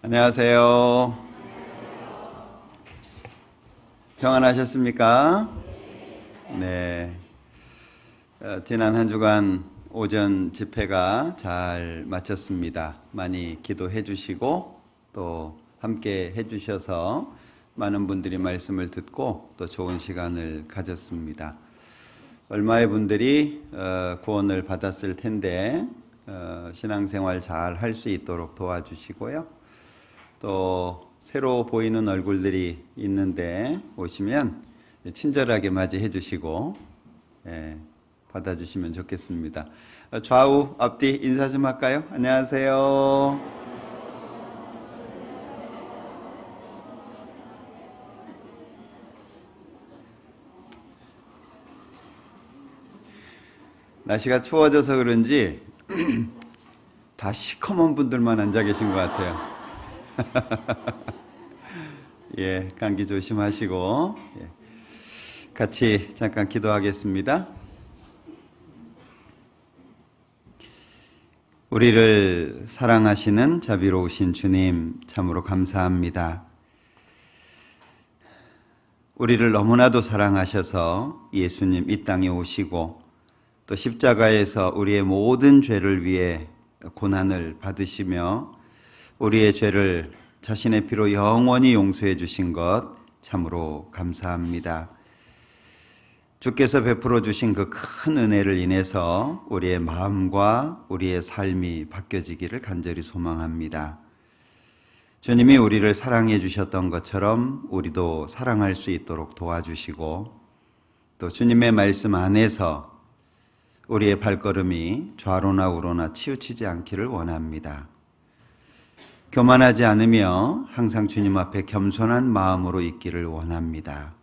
안녕하세요. 평안하셨습니까? 네. 지난 한 주간 오전 집회가 잘 마쳤습니다. 많이 기도해 주시고 또 함께 해 주셔서 많은 분들이 말씀을 듣고 또 좋은 시간을 가졌습니다. 얼마의 분들이 구원을 받았을 텐데 신앙생활 잘 할 수 있도록 도와주시고요. 또 새로 보이는 얼굴들이 있는데 오시면 친절하게 맞이해 주시고 받아주시면 좋겠습니다. 좌우 앞뒤 인사 좀 할까요? 안녕하세요. 날씨가 추워져서 그런지 다 시커먼 분들만 앉아 계신 것 같아요. 예, 감기 조심하시고 같이 잠깐 기도하겠습니다. 우리를 사랑하시는 자비로우신 주님, 참으로 감사합니다. 우리를 너무나도 사랑하셔서 예수님 이 땅에 오시고 또 십자가에서 우리의 모든 죄를 위해 고난을 받으시며 우리의 죄를 자신의 피로 영원히 용서해 주신 것 참으로 감사합니다. 주께서 베풀어 주신 그 큰 은혜를 인해서 우리의 마음과 우리의 삶이 바뀌어지기를 간절히 소망합니다. 주님이 우리를 사랑해 주셨던 것처럼 우리도 사랑할 수 있도록 도와주시고 또 주님의 말씀 안에서 우리의 발걸음이 좌로나 우로나 치우치지 않기를 원합니다. 교만하지 않으며 항상 주님 앞에 겸손한 마음으로 있기를 원합니다.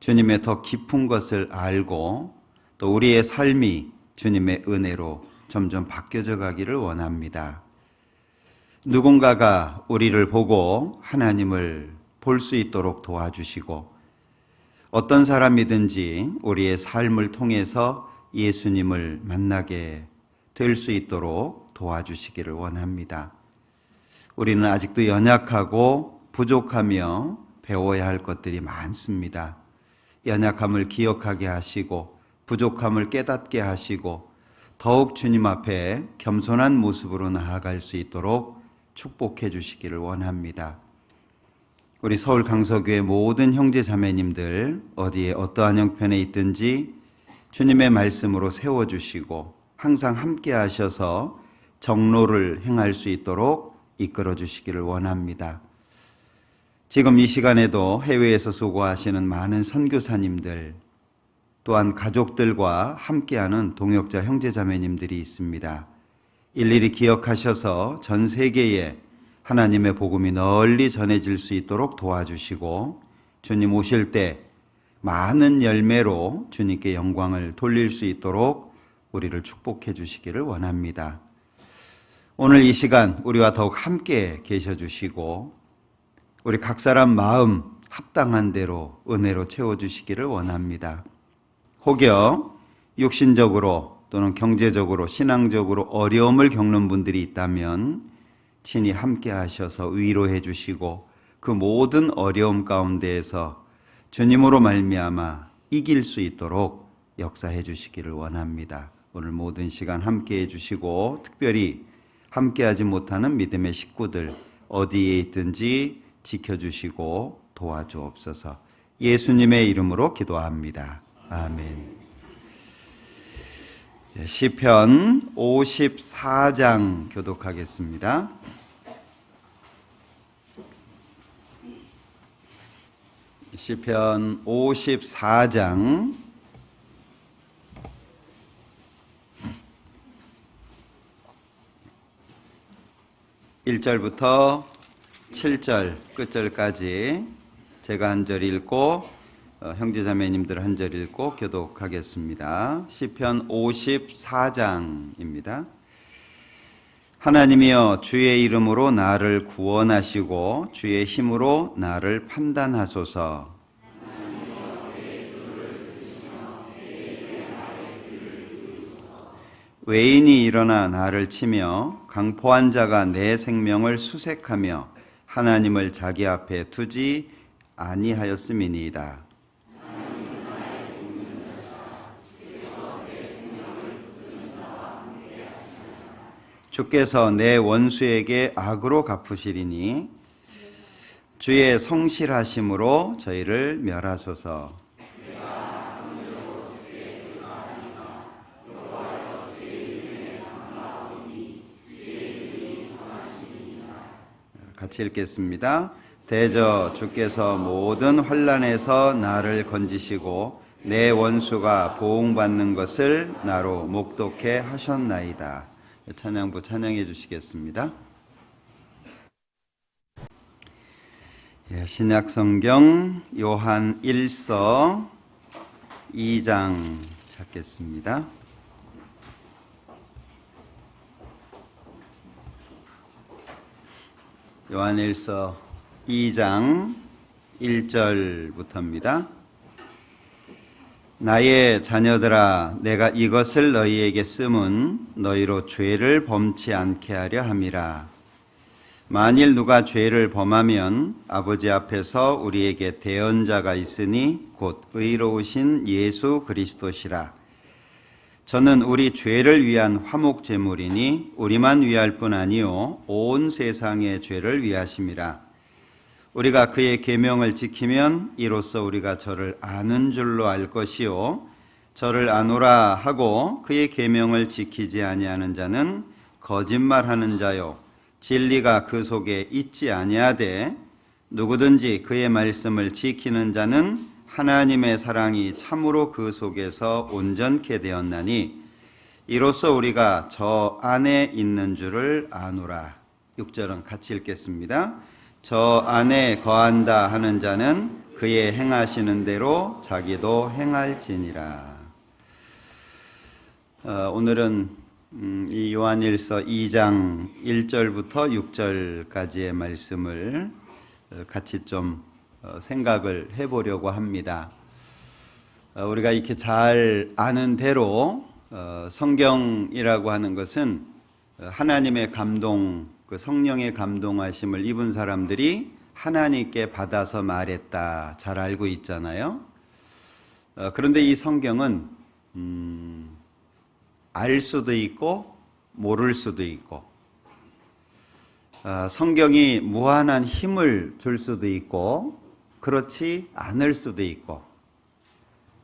주님의 더 깊은 것을 알고 또 우리의 삶이 주님의 은혜로 점점 바뀌어져 가기를 원합니다. 누군가가 우리를 보고 하나님을 볼 수 있도록 도와주시고 어떤 사람이든지 우리의 삶을 통해서 예수님을 만나게 될 수 있도록 도와주시기를 원합니다. 우리는 아직도 연약하고 부족하며 배워야 할 것들이 많습니다. 연약함을 기억하게 하시고 부족함을 깨닫게 하시고 더욱 주님 앞에 겸손한 모습으로 나아갈 수 있도록 축복해 주시기를 원합니다. 우리 서울 강서교회 모든 형제 자매님들 어디에 어떠한 형편에 있든지 주님의 말씀으로 세워주시고 항상 함께 하셔서 정로를 행할 수 있도록 이끌어 주시기를 원합니다. 지금 이 시간에도 해외에서 수고하시는 많은 선교사님들 또한 가족들과 함께하는 동역자 형제자매님들이 있습니다. 일일이 기억하셔서 전 세계에 하나님의 복음이 널리 전해질 수 있도록 도와주시고 주님 오실 때 많은 열매로 주님께 영광을 돌릴 수 있도록 우리를 축복해 주시기를 원합니다. 오늘 이 시간 우리와 더욱 함께 계셔 주시고 우리 각 사람 마음 합당한 대로 은혜로 채워주시기를 원합니다. 혹여 육신적으로 또는 경제적으로 신앙적으로 어려움을 겪는 분들이 있다면 친히 함께 하셔서 위로해 주시고 그 모든 어려움 가운데에서 주님으로 말미암아 이길 수 있도록 역사해 주시기를 원합니다. 오늘 모든 시간 함께 해주시고 특별히 함께하지 못하는 믿음의 식구들 어디에 있든지 지켜주시고 도와주옵소서. 예수님의 이름으로 기도합니다. 아멘. 시편 54장 교독하겠습니다. 시편 54장 1절부터 7절 끝절까지 제가 한 절 읽고 형제자매님들 한 절 읽고 교독하겠습니다. 시편 54장입니다. 하나님이여 주의 이름으로 나를 구원하시고 주의 힘으로 나를 판단하소서. 외인이 일어나 나를 치며 강포한 자가 내 생명을 수색하며 하나님을 자기 앞에 두지 아니하였음이니이다. 주께서 내 원수에게 악으로 갚으시리니 주의 성실하심으로 저희를 멸하소서. 같이 읽겠습니다. 대저 주께서 모든 환난에서 나를 건지시고 내 원수가 보응받는 것을 나로 목독해 하셨나이다. 찬양부 찬양해 주시겠습니다. 신약 성경 요한 1서 2장 찾겠습니다. 요한 1서 2장 1절부터입니다. 나의 자녀들아, 내가 이것을 너희에게 쓰면 너희로 죄를 범치 않게 하려 함이라. 만일 누가 죄를 범하면 아버지 앞에서 우리에게 대언자가 있으니 곧 의로우신 예수 그리스도시라. 저는 우리 죄를 위한 화목 제물이니 우리만 위할 뿐 아니요 온 세상의 죄를 위하심이라. 우리가 그의 계명을 지키면 이로써 우리가 저를 아는 줄로 알 것이요 저를 아노라 하고 그의 계명을 지키지 아니하는 자는 거짓말하는 자요 진리가 그 속에 있지 아니하되 누구든지 그의 말씀을 지키는 자는 하나님의 사랑이 참으로 그 속에서 온전케 되었나니 이로써 우리가 저 안에 있는 줄을 아노라. 6절은 같이 읽겠습니다. 저 안에 거한다 하는 자는 그의 행하시는 대로 자기도 행할지니라. 오늘은 이 요한일서 2장 1절부터 6절까지의 말씀을 같이 좀 생각을 해보려고 합니다. 우리가 이렇게 잘 아는 대로 성경이라고 하는 것은 하나님의 감동, 그 성령의 감동하심을 입은 사람들이 하나님께 받아서 말했다. 잘 알고 있잖아요. 그런데 이 성경은 알 수도 있고 모를 수도 있고 성경이 무한한 힘을 줄 수도 있고 그렇지 않을 수도 있고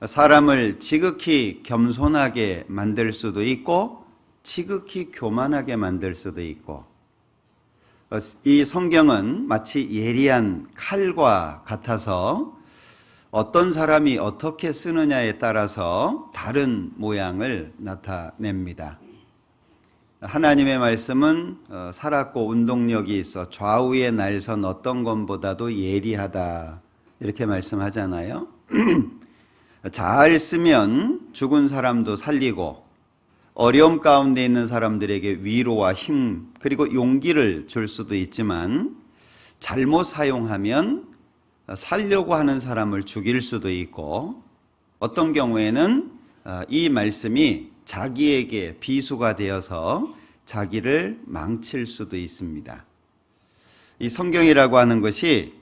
사람을 지극히 겸손하게 만들 수도 있고 지극히 교만하게 만들 수도 있고 이 성경은 마치 예리한 칼과 같아서 어떤 사람이 어떻게 쓰느냐에 따라서 다른 모양을 나타냅니다. 하나님의 말씀은 살았고 운동력이 있어 좌우의 날선 어떤 것보다도 예리하다 이렇게 말씀하잖아요. 잘 쓰면 죽은 사람도 살리고 어려움 가운데 있는 사람들에게 위로와 힘 그리고 용기를 줄 수도 있지만 잘못 사용하면 살려고 하는 사람을 죽일 수도 있고 어떤 경우에는 이 말씀이 자기에게 비수가 되어서 자기를 망칠 수도 있습니다. 이 성경이라고 하는 것이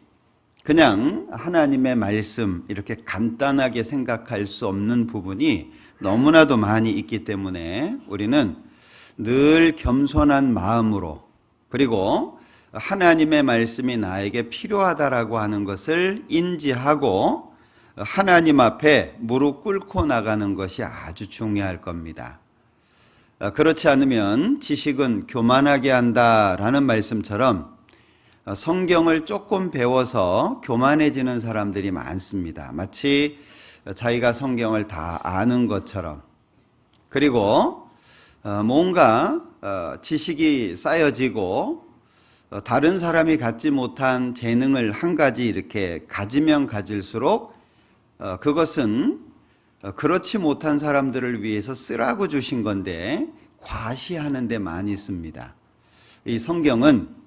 그냥 하나님의 말씀 이렇게 간단하게 생각할 수 없는 부분이 너무나도 많이 있기 때문에 우리는 늘 겸손한 마음으로 그리고 하나님의 말씀이 나에게 필요하다라고 하는 것을 인지하고 하나님 앞에 무릎 꿇고 나가는 것이 아주 중요할 겁니다. 그렇지 않으면 지식은 교만하게 한다라는 말씀처럼 성경을 조금 배워서 교만해지는 사람들이 많습니다. 마치 자기가 성경을 다 아는 것처럼 그리고 뭔가 지식이 쌓여지고 다른 사람이 갖지 못한 재능을 한 가지 이렇게 가지면 가질수록 그것은 그렇지 못한 사람들을 위해서 쓰라고 주신 건데 과시하는 데 많이 씁니다. 이 성경은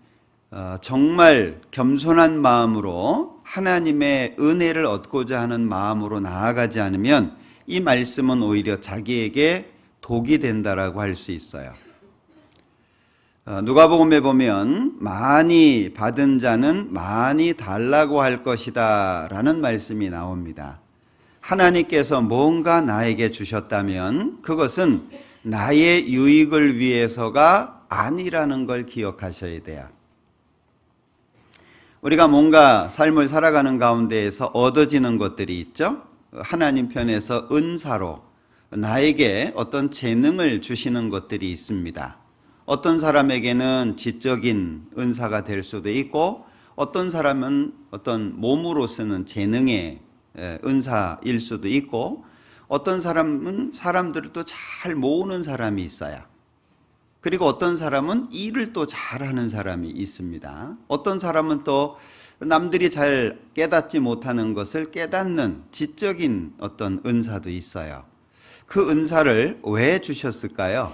정말 겸손한 마음으로 하나님의 은혜를 얻고자 하는 마음으로 나아가지 않으면 이 말씀은 오히려 자기에게 독이 된다라고 할 수 있어요. 누가복음에 보면 많이 받은 자는 많이 달라고 할 것이다 라는 말씀이 나옵니다. 하나님께서 뭔가 나에게 주셨다면 그것은 나의 유익을 위해서가 아니라는 걸 기억하셔야 돼요. 우리가 뭔가 삶을 살아가는 가운데에서 얻어지는 것들이 있죠. 하나님 편에서 은사로 나에게 어떤 재능을 주시는 것들이 있습니다. 어떤 사람에게는 지적인 은사가 될 수도 있고 어떤 사람은 어떤 몸으로 쓰는 재능의 은사일 수도 있고 어떤 사람은 사람들을 또 잘 모으는 사람이 있어요. 그리고 어떤 사람은 일을 또 잘하는 사람이 있습니다. 어떤 사람은 또 남들이 잘 깨닫지 못하는 것을 깨닫는 지적인 어떤 은사도 있어요. 그 은사를 왜 주셨을까요?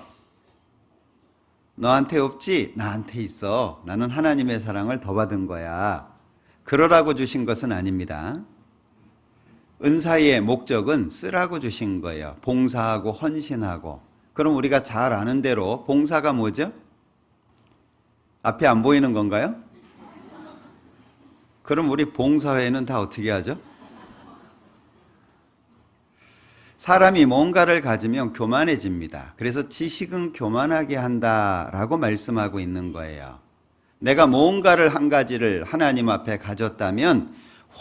너한테 없지? 나한테 있어. 나는 하나님의 사랑을 더 받은 거야. 그러라고 주신 것은 아닙니다. 은사의 목적은 쓰라고 주신 거예요. 봉사하고 헌신하고. 그럼 우리가 잘 아는 대로 봉사가 뭐죠? 앞에 안 보이는 건가요? 그럼 우리 봉사회는 다 어떻게 하죠? 사람이 뭔가를 가지면 교만해집니다. 그래서 지식은 교만하게 한다라고 말씀하고 있는 거예요. 내가 뭔가를 한 가지를 하나님 앞에 가졌다면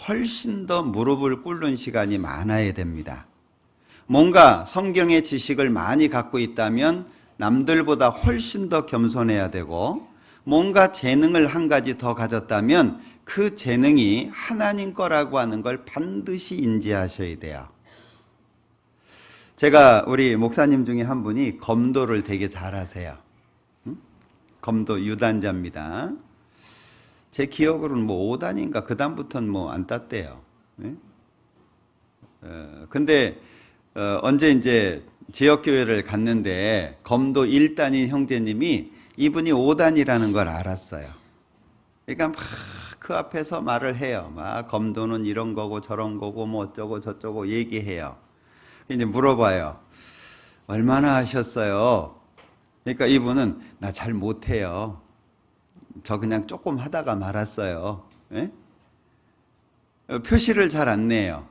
훨씬 더 무릎을 꿇는 시간이 많아야 됩니다. 뭔가 성경의 지식을 많이 갖고 있다면 남들보다 훨씬 더 겸손해야 되고 뭔가 재능을 한 가지 더 가졌다면 그 재능이 하나님 거라고 하는 걸 반드시 인지하셔야 돼요. 제가 우리 목사님 중에 한 분이 검도를 되게 잘하세요. 검도 유단자입니다. 제 기억으로는 뭐 5단인가 그 다음부터는 뭐 안 땄대요. 근데 언제 이제 지역교회를 갔는데 검도 1단인 형제님이 이분이 5단이라는 걸 알았어요. 그러니까 막 그 앞에서 말을 해요. 막 검도는 이런 거고 저런 거고 뭐 어쩌고 저쩌고 얘기해요. 이제 물어봐요. 얼마나 하셨어요? 그러니까 이분은 나 잘 못해요. 저 그냥 조금 하다가 말았어요. 예? 표시를 잘 안 내요.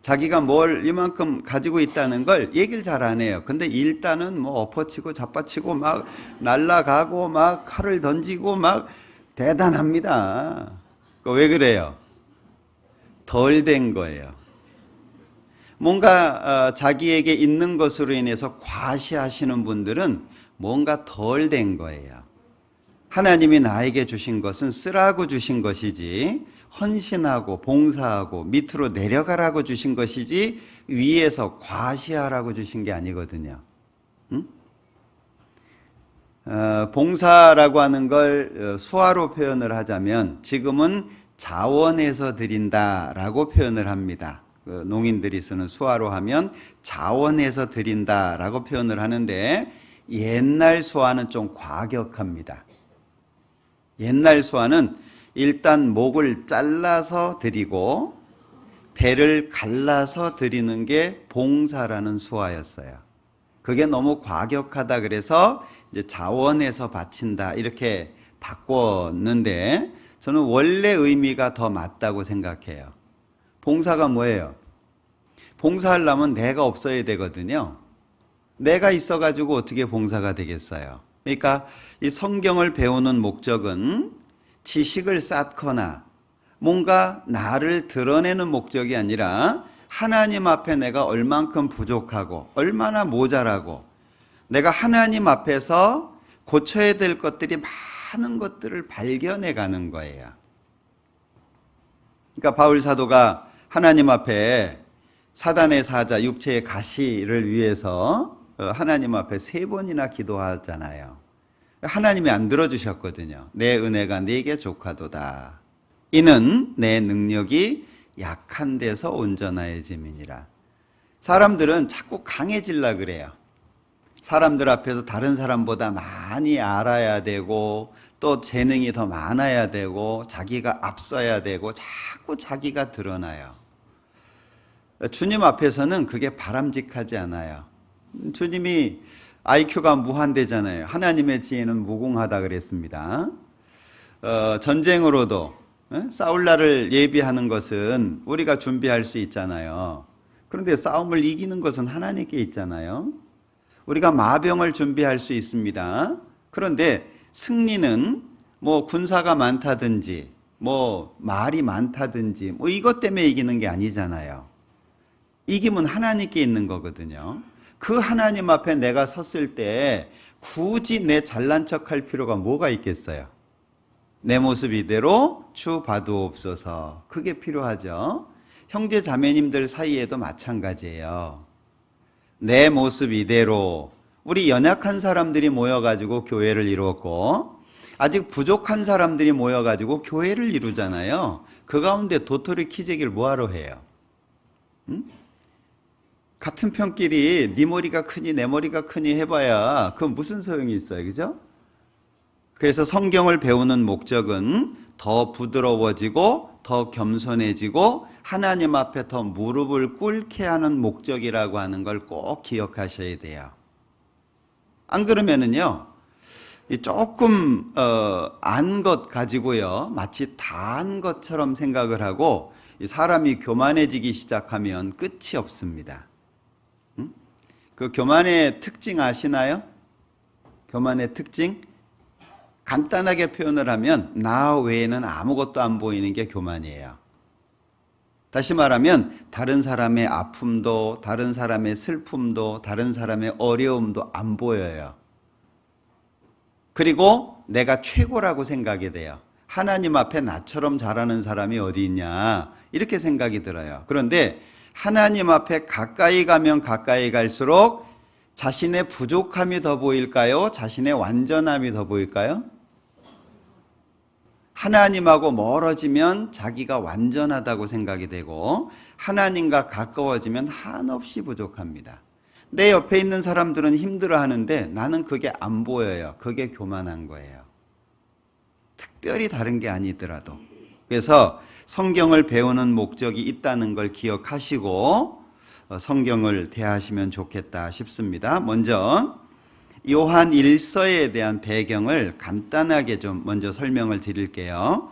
자기가 뭘 이만큼 가지고 있다는 걸 얘기를 잘 안 해요. 근데 일단은 뭐 엎어치고 잡아치고 막 날아가고 막 칼을 던지고 막 대단합니다. 왜 그래요? 덜 된 거예요. 뭔가 자기에게 있는 것으로 인해서 과시하시는 분들은 뭔가 덜 된 거예요. 하나님이 나에게 주신 것은 쓰라고 주신 것이지 헌신하고 봉사하고 밑으로 내려가라고 주신 것이지 위에서 과시하라고 주신 게 아니거든요. 응? 봉사라고 하는 걸 수화로 표현을 하자면 지금은 자원해서 드린다라고 표현을 합니다. 농인들이 쓰는 수화로 하면 자원해서 드린다라고 표현을 하는데 옛날 수화는 좀 과격합니다. 옛날 수화는 일단 목을 잘라서 드리고 배를 갈라서 드리는 게 봉사라는 수화였어요. 그게 너무 과격하다 그래서 이제 자원해서 바친다 이렇게 바꿨는데 저는 원래 의미가 더 맞다고 생각해요. 봉사가 뭐예요? 봉사하려면 내가 없어야 되거든요. 내가 있어가지고 어떻게 봉사가 되겠어요? 그러니까 이 성경을 배우는 목적은 지식을 쌓거나 뭔가 나를 드러내는 목적이 아니라 하나님 앞에 내가 얼만큼 부족하고 얼마나 모자라고 내가 하나님 앞에서 고쳐야 될 것들이 많은 것들을 발견해 가는 거예요. 그러니까 바울 사도가 하나님 앞에 사단의 사자 육체의 가시를 위해서 하나님 앞에 3번이나 기도하잖아요. 하나님이 안 들어주셨거든요. 내 은혜가 네게 족하도다. 이는 내 능력이 약한 데서 온전하여짐이니라. 사람들은 자꾸 강해지려고 그래요. 사람들 앞에서 다른 사람보다 많이 알아야 되고 또 재능이 더 많아야 되고 자기가 앞서야 되고 자꾸 자기가 드러나요. 주님 앞에서는 그게 바람직하지 않아요. 주님이 IQ가 무한대잖아요. 하나님의 지혜는 무궁하다 그랬습니다. 전쟁으로도 싸울 날을 예비하는 것은 우리가 준비할 수 있잖아요. 그런데 싸움을 이기는 것은 하나님께 있잖아요. 우리가 마병을 준비할 수 있습니다. 그런데 승리는 뭐 군사가 많다든지 뭐 말이 많다든지 뭐 이것 때문에 이기는 게 아니잖아요. 이김은 하나님께 있는 거거든요. 그 하나님 앞에 내가 섰을 때 굳이 내 잘난 척할 필요가 뭐가 있겠어요? 내 모습 이대로 주 봐두옵소서. 그게 필요하죠. 형제 자매님들 사이에도 마찬가지예요. 내 모습 이대로. 우리 연약한 사람들이 모여가지고 교회를 이루었고 아직 부족한 사람들이 모여가지고 교회를 이루잖아요. 그 가운데 도토리 키재기를 뭐하러 해요? 응? 같은 편끼리 네 머리가 크니 내 머리가 크니 해봐야 그건 무슨 소용이 있어요, 그죠? 그래서 성경을 배우는 목적은 더 부드러워지고 더 겸손해지고 하나님 앞에 더 무릎을 꿇게 하는 목적이라고 하는 걸 꼭 기억하셔야 돼요. 안 그러면은요, 조금 안 것 가지고요, 마치 다 안 것처럼 생각을 하고 사람이 교만해지기 시작하면 끝이 없습니다. 그 교만의 특징 아시나요? 교만의 특징? 간단하게 표현을 하면 나 외에는 아무것도 안 보이는 게 교만이에요. 다시 말하면 다른 사람의 아픔도 다른 사람의 슬픔도 다른 사람의 어려움도 안 보여요. 그리고 내가 최고라고 생각이 돼요. 하나님 앞에 나처럼 잘하는 사람이 어디 있냐 이렇게 생각이 들어요. 그런데 하나님 앞에 가까이 가면 가까이 갈수록 자신의 부족함이 더 보일까요? 자신의 완전함이 더 보일까요? 하나님하고 멀어지면 자기가 완전하다고 생각이 되고 하나님과 가까워지면 한없이 부족합니다. 내 옆에 있는 사람들은 힘들어하는데 나는 그게 안 보여요. 그게 교만한 거예요. 특별히 다른 게 아니더라도. 그래서 성경을 배우는 목적이 있다는 걸 기억하시고 성경을 대하시면 좋겠다 싶습니다. 먼저 요한 1서에 대한 배경을 간단하게 좀 먼저 설명을 드릴게요.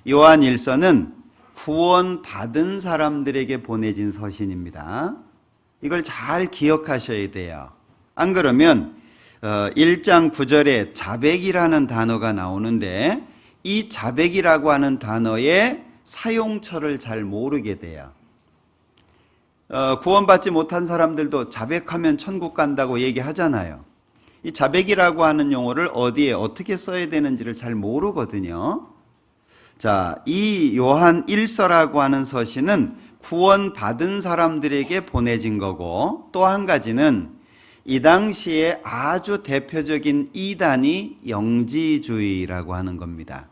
요한 1서는 구원받은 사람들에게 보내진 서신입니다. 이걸 잘 기억하셔야 돼요. 안 그러면 1장 9절에 자백이라는 단어가 나오는데 이 자백이라고 하는 단어의 사용처를 잘 모르게 돼요. 구원받지 못한 사람들도 자백하면 천국 간다고 얘기하잖아요. 이 자백이라고 하는 용어를 어디에 어떻게 써야 되는지를 잘 모르거든요. 자, 이 요한 1서라고 하는 서신은 구원받은 사람들에게 보내진 거고 또 한 가지는 이 당시에 아주 대표적인 이단이 영지주의라고 하는 겁니다.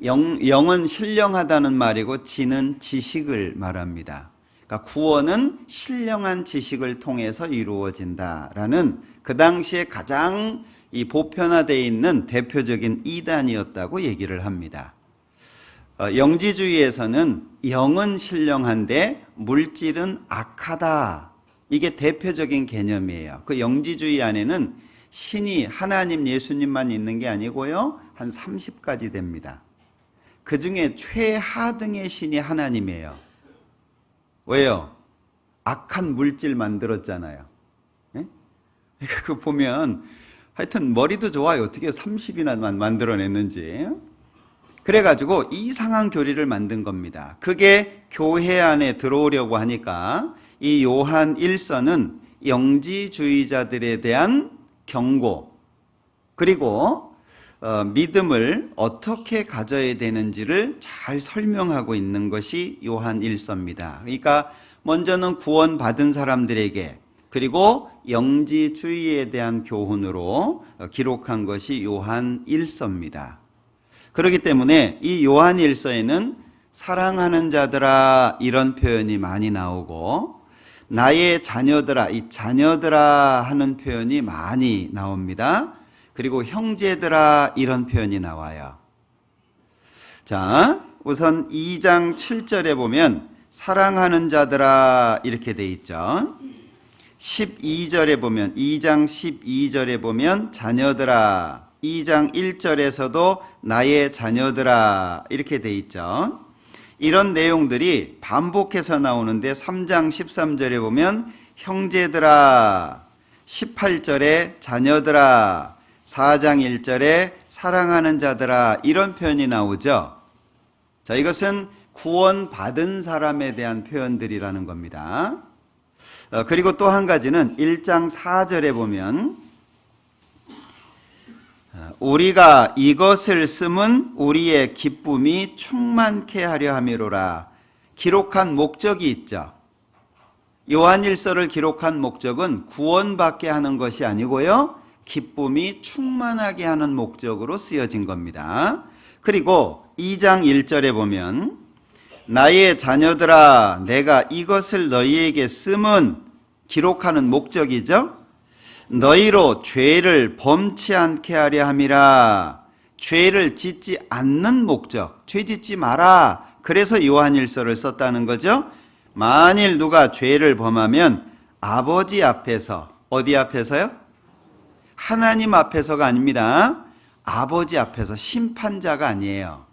영은 신령하다는 말이고 지는 지식을 말합니다. 그러니까 구원은 신령한 지식을 통해서 이루어진다라는 그 당시에 가장 보편화되어 있는 대표적인 이단이었다고 얘기를 합니다. 영지주의에서는 영은 신령한데 물질은 악하다. 이게 대표적인 개념이에요. 그 영지주의 안에는 신이 하나님 예수님만 있는 게 아니고요. 한 30가지 됩니다. 그 중에 최하등의 신이 하나님이에요. 왜요? 악한 물질 만들었잖아요. 네? 그 보면 하여튼 머리도 좋아요. 어떻게 30이나 만들어냈는지. 그래가지고 이상한 교리를 만든 겁니다. 그게 교회 안에 들어오려고 하니까 이 요한 1서는 영지주의자들에 대한 경고 그리고 믿음을 어떻게 가져야 되는지를 잘 설명하고 있는 것이 요한 1서입니다. 그러니까 먼저는 구원받은 사람들에게 그리고 영지주의에 대한 교훈으로 기록한 것이 요한 1서입니다. 그렇기 때문에 이 요한 1서에는 사랑하는 자들아 이런 표현이 많이 나오고 나의 자녀들아 이 자녀들아 하는 표현이 많이 나옵니다. 그리고 형제들아 이런 표현이 나와요. 자, 우선 2장 7절에 보면 사랑하는 자들아 이렇게 돼 있죠. 12절에 보면 2장 12절에 보면 자녀들아, 2장 1절에서도 나의 자녀들아 이렇게 돼 있죠. 이런 내용들이 반복해서 나오는데 3장 13절에 보면 형제들아, 18절에 자녀들아, 4장 1절에 사랑하는 자들아 이런 표현이 나오죠. 자, 이것은 구원받은 사람에 대한 표현들이라는 겁니다. 그리고 또 한 가지는 1장 4절에 보면 우리가 이것을 쓰면 우리의 기쁨이 충만케 하려 함이로라. 기록한 목적이 있죠. 요한일서를 기록한 목적은 구원받게 하는 것이 아니고요, 기쁨이 충만하게 하는 목적으로 쓰여진 겁니다. 그리고 2장 1절에 보면 나의 자녀들아, 내가 이것을 너희에게 쓰면, 기록하는 목적이죠. 너희로 죄를 범치 않게 하려 함이라. 죄를 짓지 않는 목적, 죄 짓지 마라. 그래서 요한일서를 썼다는 거죠. 만일 누가 죄를 범하면 아버지 앞에서, 어디 앞에서요? 하나님 앞에서가 아닙니다. 아버지 앞에서, 심판자가 아니에요.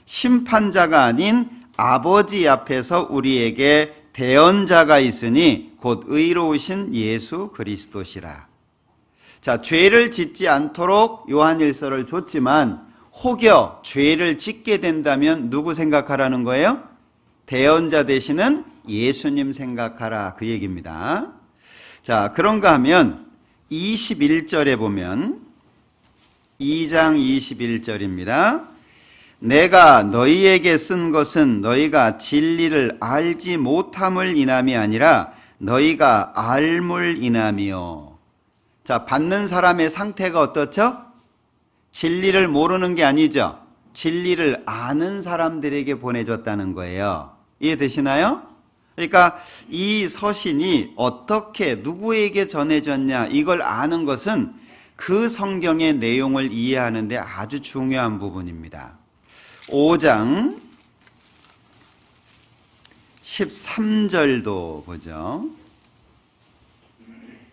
심판자가 아닌 아버지 앞에서 우리에게 대언자가 있으니 곧 의로우신 예수 그리스도시라. 자, 죄를 짓지 않도록 요한일서를 줬지만 혹여 죄를 짓게 된다면 누구 생각하라는 거예요? 대언자 되시는 예수님 생각하라, 그 얘기입니다. 자, 그런가 하면 21절에 보면, 2장 21절입니다. 내가 너희에게 쓴 것은 너희가 진리를 알지 못함을 인함이 아니라 너희가 알물 인함이요. 자, 받는 사람의 상태가 어떻죠? 진리를 모르는 게 아니죠. 진리를 아는 사람들에게 보내줬다는 거예요. 이해되시나요? 그러니까 이 서신이 어떻게 누구에게 전해졌냐, 이걸 아는 것은 그 성경의 내용을 이해하는 데 아주 중요한 부분입니다. 5장 13절도 보죠.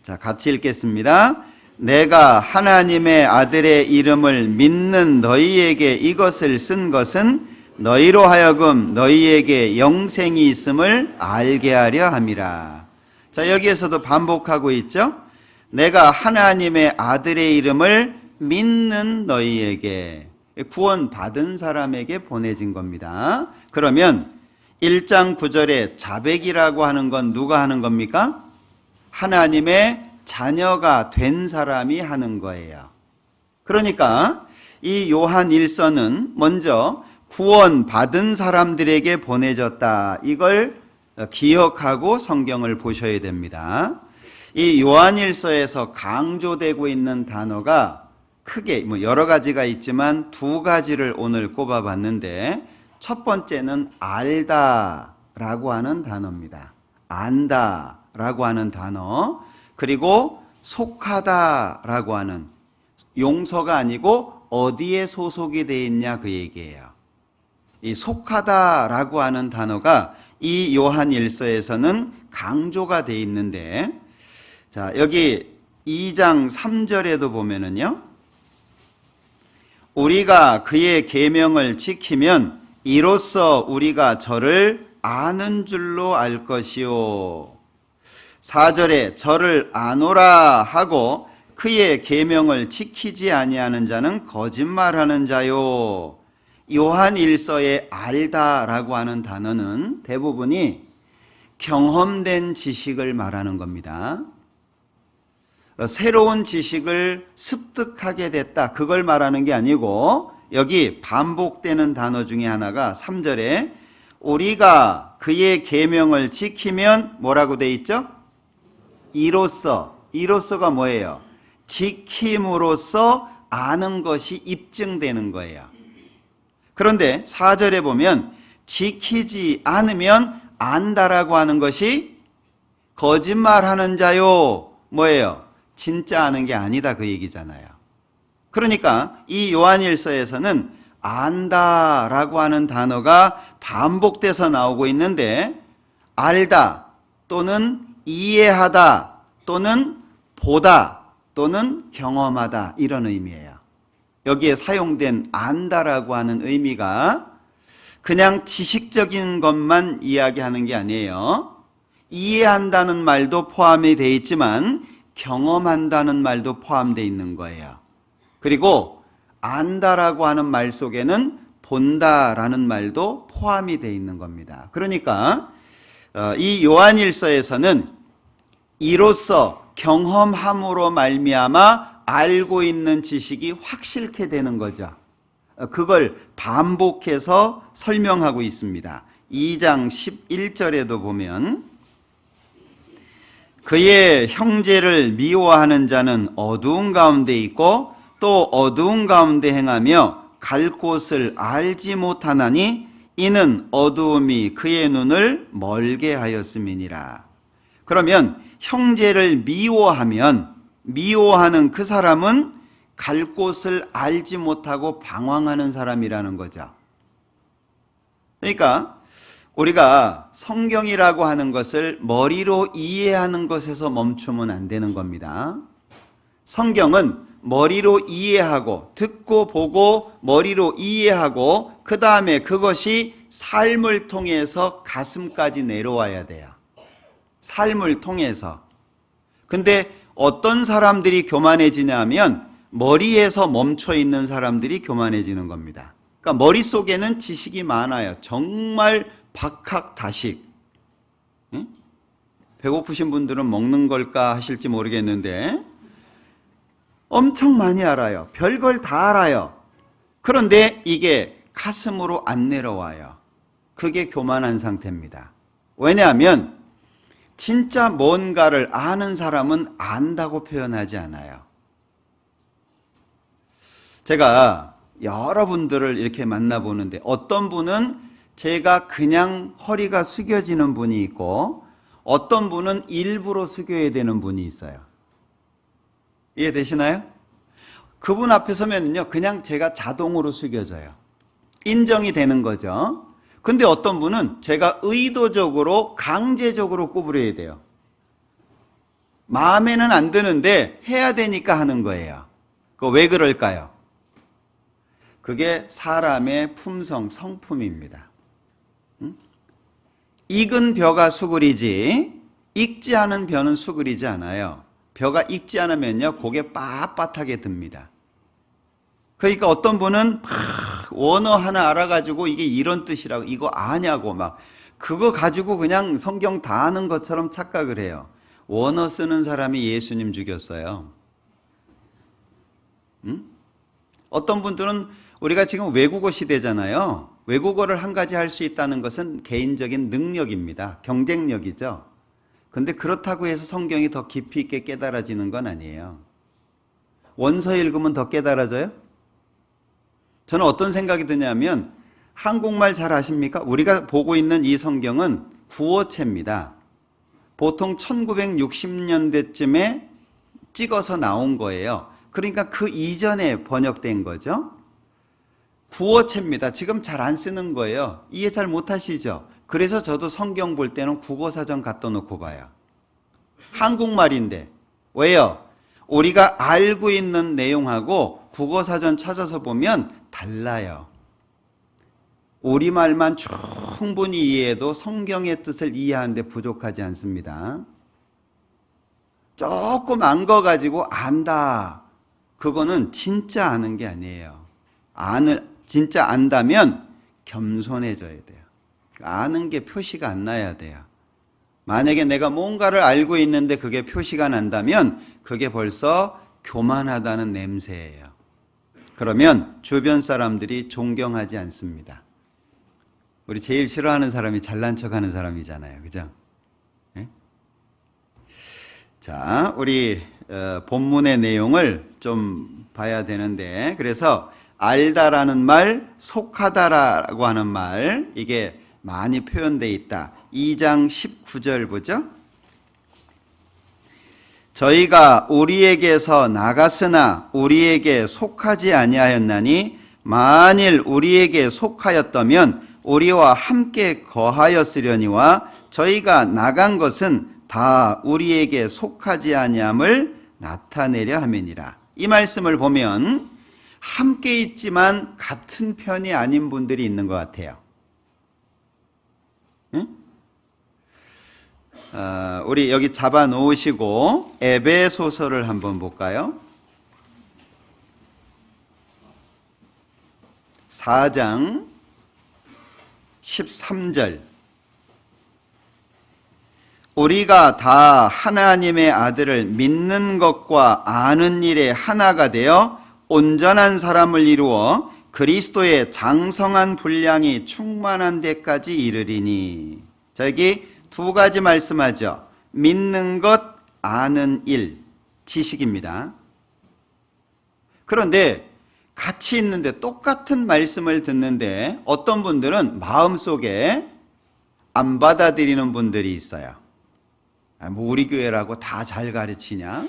자, 같이 읽겠습니다. 내가 하나님의 아들의 이름을 믿는 너희에게 이것을 쓴 것은 너희로 하여금 너희에게 영생이 있음을 알게 하려 함이라. 자, 여기에서도 반복하고 있죠. 내가 하나님의 아들의 이름을 믿는 너희에게, 구원받은 사람에게 보내진 겁니다. 그러면 1장 9절에 자백이라고 하는 건 누가 하는 겁니까? 하나님의 자녀가 된 사람이 하는 거예요. 그러니까 이 요한 1서는 먼저 구원받은 사람들에게 보내졌다, 이걸 기억하고 성경을 보셔야 됩니다. 이 요한 1서에서 강조되고 있는 단어가 크게 여러 가지가 있지만 두 가지를 오늘 꼽아봤는데, 첫 번째는 알다라고 하는 단어입니다. 안다라고 하는 단어, 그리고 속하다라고 하는, 용서가 아니고 어디에 소속이 되어 있냐 그 얘기예요. 이 속하다라고 하는 단어가 이 요한 1서에서는 강조가 되어 있는데, 자, 여기 2장 3절에도 보면은요, 우리가 그의 계명을 지키면 이로써 우리가 저를 아는 줄로 알 것이요. 4절에 저를 아노라 하고 그의 계명을 지키지 아니하는 자는 거짓말하는 자요. 요한 1서의 알다라고 하는 단어는 대부분이 경험된 지식을 말하는 겁니다. 새로운 지식을 습득하게 됐다, 그걸 말하는 게 아니고, 여기 반복되는 단어 중에 하나가 3절에 우리가 그의 계명을 지키면 뭐라고 돼 있죠? 이로써, 이로써가 뭐예요? 지킴으로써 아는 것이 입증되는 거예요. 그런데 4절에 보면 지키지 않으면 안다라고 하는 것이 거짓말하는 자요, 뭐예요? 진짜 아는 게 아니다, 그 얘기잖아요. 그러니까 이 요한일서에서는 안다라고 하는 단어가 반복돼서 나오고 있는데, 알다 또는 이해하다 또는 보다 또는 경험하다 이런 의미예요. 여기에 사용된 안다라고 하는 의미가 그냥 지식적인 것만 이야기하는 게 아니에요. 이해한다는 말도 포함이 되어 있지만 경험한다는 말도 포함되어 있는 거예요. 그리고 안다라고 하는 말 속에는 본다라는 말도 포함이 되어 있는 겁니다. 그러니까 이 요한일서에서는 이로써 경험함으로 말미암아 알고 있는 지식이 확실케 되는 거죠. 그걸 반복해서 설명하고 있습니다. 2장 11절에도 보면 그의 형제를 미워하는 자는 어두운 가운데 있고 또 어두운 가운데 행하며 갈 곳을 알지 못하나니 이는 어두움이 그의 눈을 멀게 하였음이니라. 그러면 형제를 미워하는 그 사람은 갈 곳을 알지 못하고 방황하는 사람이라는 거죠. 그러니까 우리가 성경이라고 하는 것을 머리로 이해하는 것에서 멈추면 안 되는 겁니다. 성경은 머리로 이해하고 듣고 보고 머리로 이해하고 그 다음에 그것이 삶을 통해서 가슴까지 내려와야 돼요. 삶을 통해서. 근데 어떤 사람들이 교만해지냐면 머리에서 멈춰 있는 사람들이 교만해지는 겁니다. 그러니까 머릿속에는 지식이 많아요. 정말 박학다식. 배고프신 분들은 먹는 걸까 하실지 모르겠는데 엄청 많이 알아요. 별걸 다 알아요. 그런데 이게 가슴으로 안 내려와요. 그게 교만한 상태입니다. 왜냐하면 진짜 뭔가를 아는 사람은 안다고 표현하지 않아요. 제가 여러분들을 이렇게 만나보는데 어떤 분은 제가 그냥 허리가 숙여지는 분이 있고 어떤 분은 일부러 숙여야 되는 분이 있어요. 이해되시나요? 그분 앞에 서면요 그냥 제가 자동으로 숙여져요. 인정이 되는 거죠. 근데 어떤 분은 제가 의도적으로 강제적으로 구부려야 돼요. 마음에는 안 드는데 해야 되니까 하는 거예요. 그거 왜 그럴까요? 그게 사람의 품성, 성품입니다. 익은 벼가 수그리지 익지 않은 벼는 수그리지 않아요. 벼가 익지 않으면요 고개 빳빳하게 듭니다. 그러니까 어떤 분은 막 원어 하나 알아가지고 이게 이런 뜻이라고 이거 아냐고 막 그거 가지고 그냥 성경 다 아는 것처럼 착각을 해요. 원어 쓰는 사람이 예수님 죽였어요. 어떤 분들은 우리가 지금 외국어 시대잖아요. 외국어를 한 가지 할 수 있다는 것은 개인적인 능력입니다. 경쟁력이죠. 근데 그렇다고 해서 성경이 더 깊이 있게 깨달아지는 건 아니에요. 원서 읽으면 더 깨달아져요? 저는 어떤 생각이 드냐면 한국말 잘 아십니까? 우리가 보고 있는 이 성경은 구어체입니다. 보통 1960년대쯤에 찍어서 나온 거예요. 그러니까 그 이전에 번역된 거죠. 구어체입니다. 지금 잘 안 쓰는 거예요. 이해 잘 못하시죠? 그래서 저도 성경 볼 때는 국어사전 갖다 놓고 봐요. 한국말인데. 왜요? 우리가 알고 있는 내용하고 국어사전 찾아서 보면 달라요. 우리말만 충분히 이해해도 성경의 뜻을 이해하는데 부족하지 않습니다. 조금 안 거 가지고 안다. 그거는 진짜 아는 게 아니에요. 진짜 안다면 겸손해져야 돼요. 아는 게 표시가 안 나야 돼요. 만약에 내가 뭔가를 알고 있는데 그게 표시가 난다면 그게 벌써 교만하다는 냄새예요. 그러면 주변 사람들이 존경하지 않습니다. 우리 제일 싫어하는 사람이 잘난 척하는 사람이잖아요. 그죠? 네? 자, 우리 본문의 내용을 좀 봐야 되는데 그래서 알다라는 말, 속하다라고 하는 말 이게 많이 표현되어 있다. 2장 19절 보죠. 저희가 우리에게서 나갔으나 우리에게 속하지 아니하였나니 만일 우리에게 속하였다면 우리와 함께 거하였으려니와 저희가 나간 것은 다 우리에게 속하지 아니함을 나타내려 함이니라. 이 말씀을 보면 함께 있지만 같은 편이 아닌 분들이 있는 것 같아요. 응? 우리 여기 잡아 놓으시고 에베소서를 한번 볼까요? 4장 13절. 우리가 다 하나님의 아들을 믿는 것과 아는 일에 하나가 되어 온전한 사람을 이루어 그리스도의 장성한 분량이 충만한 데까지 이르리니. 자, 여기 두 가지 말씀하죠. 믿는 것, 아는 일, 지식입니다. 그런데 같이 있는데 똑같은 말씀을 듣는데 어떤 분들은 마음속에 안 받아들이는 분들이 있어요. 뭐 우리 교회라고 다 잘 가르치냐?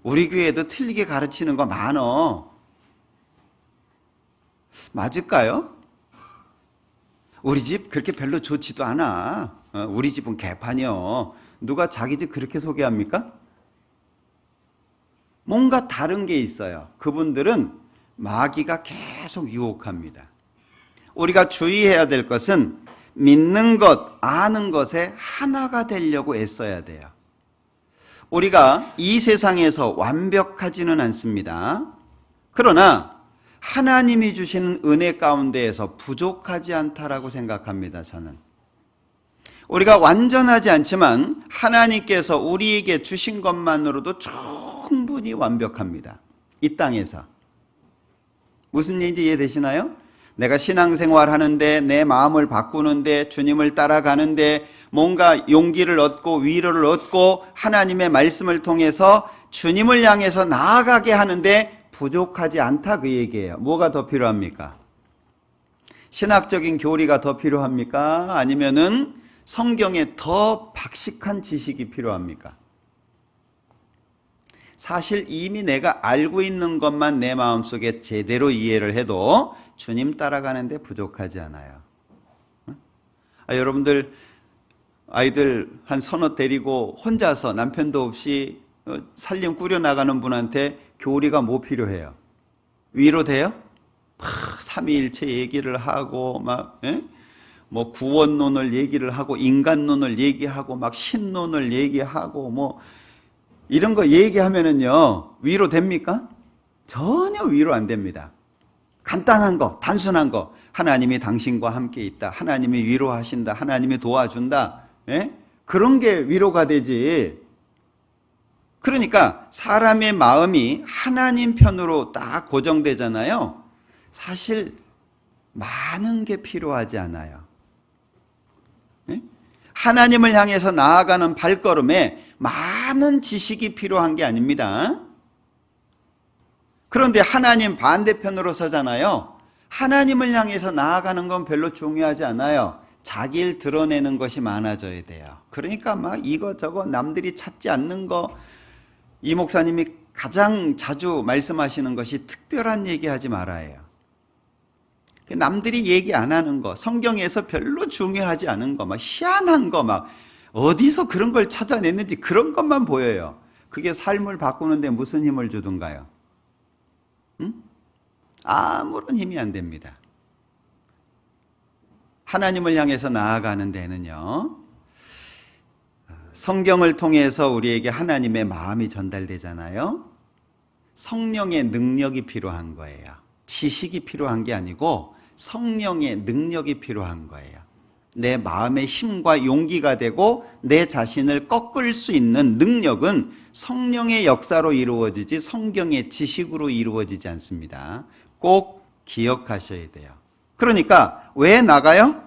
우리 교회도 틀리게 가르치는 거 많어. 맞을까요? 우리 집 그렇게 별로 좋지도 않아. 우리 집은 개판이요. 누가 자기 집 그렇게 소개합니까? 뭔가 다른 게 있어요. 그분들은 마귀가 계속 유혹합니다. 우리가 주의해야 될 것은 믿는 것, 아는 것에 하나가 되려고 애써야 돼요. 우리가 이 세상에서 완벽하지는 않습니다. 그러나 하나님이 주시는 은혜 가운데에서 부족하지 않다라고 생각합니다, 저는. 우리가 완전하지 않지만 하나님께서 우리에게 주신 것만으로도 충분히 완벽합니다. 이 땅에서. 무슨 얘기인지 이해되시나요? 내가 신앙생활 하는데, 내 마음을 바꾸는데, 주님을 따라가는데 뭔가 용기를 얻고 위로를 얻고 하나님의 말씀을 통해서 주님을 향해서 나아가게 하는데 부족하지 않다, 그 얘기예요. 뭐가 더 필요합니까? 신학적인 교리가 더 필요합니까? 아니면은 성경에 더 박식한 지식이 필요합니까? 사실 이미 내가 알고 있는 것만 내 마음속에 제대로 이해를 해도 주님 따라가는데 부족하지 않아요. 여러분들 아이들 한 서너 데리고 혼자서 남편도 없이 살림 꾸려나가는 분한테 교리가 뭐 필요해요? 위로돼요? 삼위일체 얘기를 하고 뭐 구원론을 얘기를 하고 인간론을 얘기하고 막 신론을 얘기하고 뭐 이런 거 얘기하면은요 위로됩니까? 전혀 위로 안 됩니다. 간단한 거, 단순한 거, 하나님이 당신과 함께 있다, 하나님이 위로하신다, 하나님이 도와준다, 그런 게 위로가 되지. 그러니까 사람의 마음이 하나님 편으로 딱 고정되잖아요. 사실 많은 게 필요하지 않아요. 하나님을 향해서 나아가는 발걸음에 많은 지식이 필요한 게 아닙니다. 그런데 하나님 반대편으로 서잖아요. 하나님을 향해서 나아가는 건 별로 중요하지 않아요. 자기를 드러내는 것이 많아져야 돼요. 그러니까 막 이거저거 남들이 찾지 않는 거, 이 목사님이 가장 자주 말씀하시는 것이 특별한 얘기하지 말아요. 남들이 얘기 안 하는 거, 성경에서 별로 중요하지 않은 거, 막 희한한 거, 막 어디서 그런 걸 찾아냈는지 그런 것만 보여요. 그게 삶을 바꾸는데 무슨 힘을 주던가요? 아무런 힘이 안 됩니다. 하나님을 향해서 나아가는 데는요, 성경을 통해서 우리에게 하나님의 마음이 전달되잖아요. 성령의 능력이 필요한 거예요. 지식이 필요한 게 아니고 성령의 능력이 필요한 거예요. 내 마음의 힘과 용기가 되고 내 자신을 꺾을 수 있는 능력은 성령의 역사로 이루어지지 성경의 지식으로 이루어지지 않습니다. 꼭 기억하셔야 돼요. 그러니까 왜 나가요?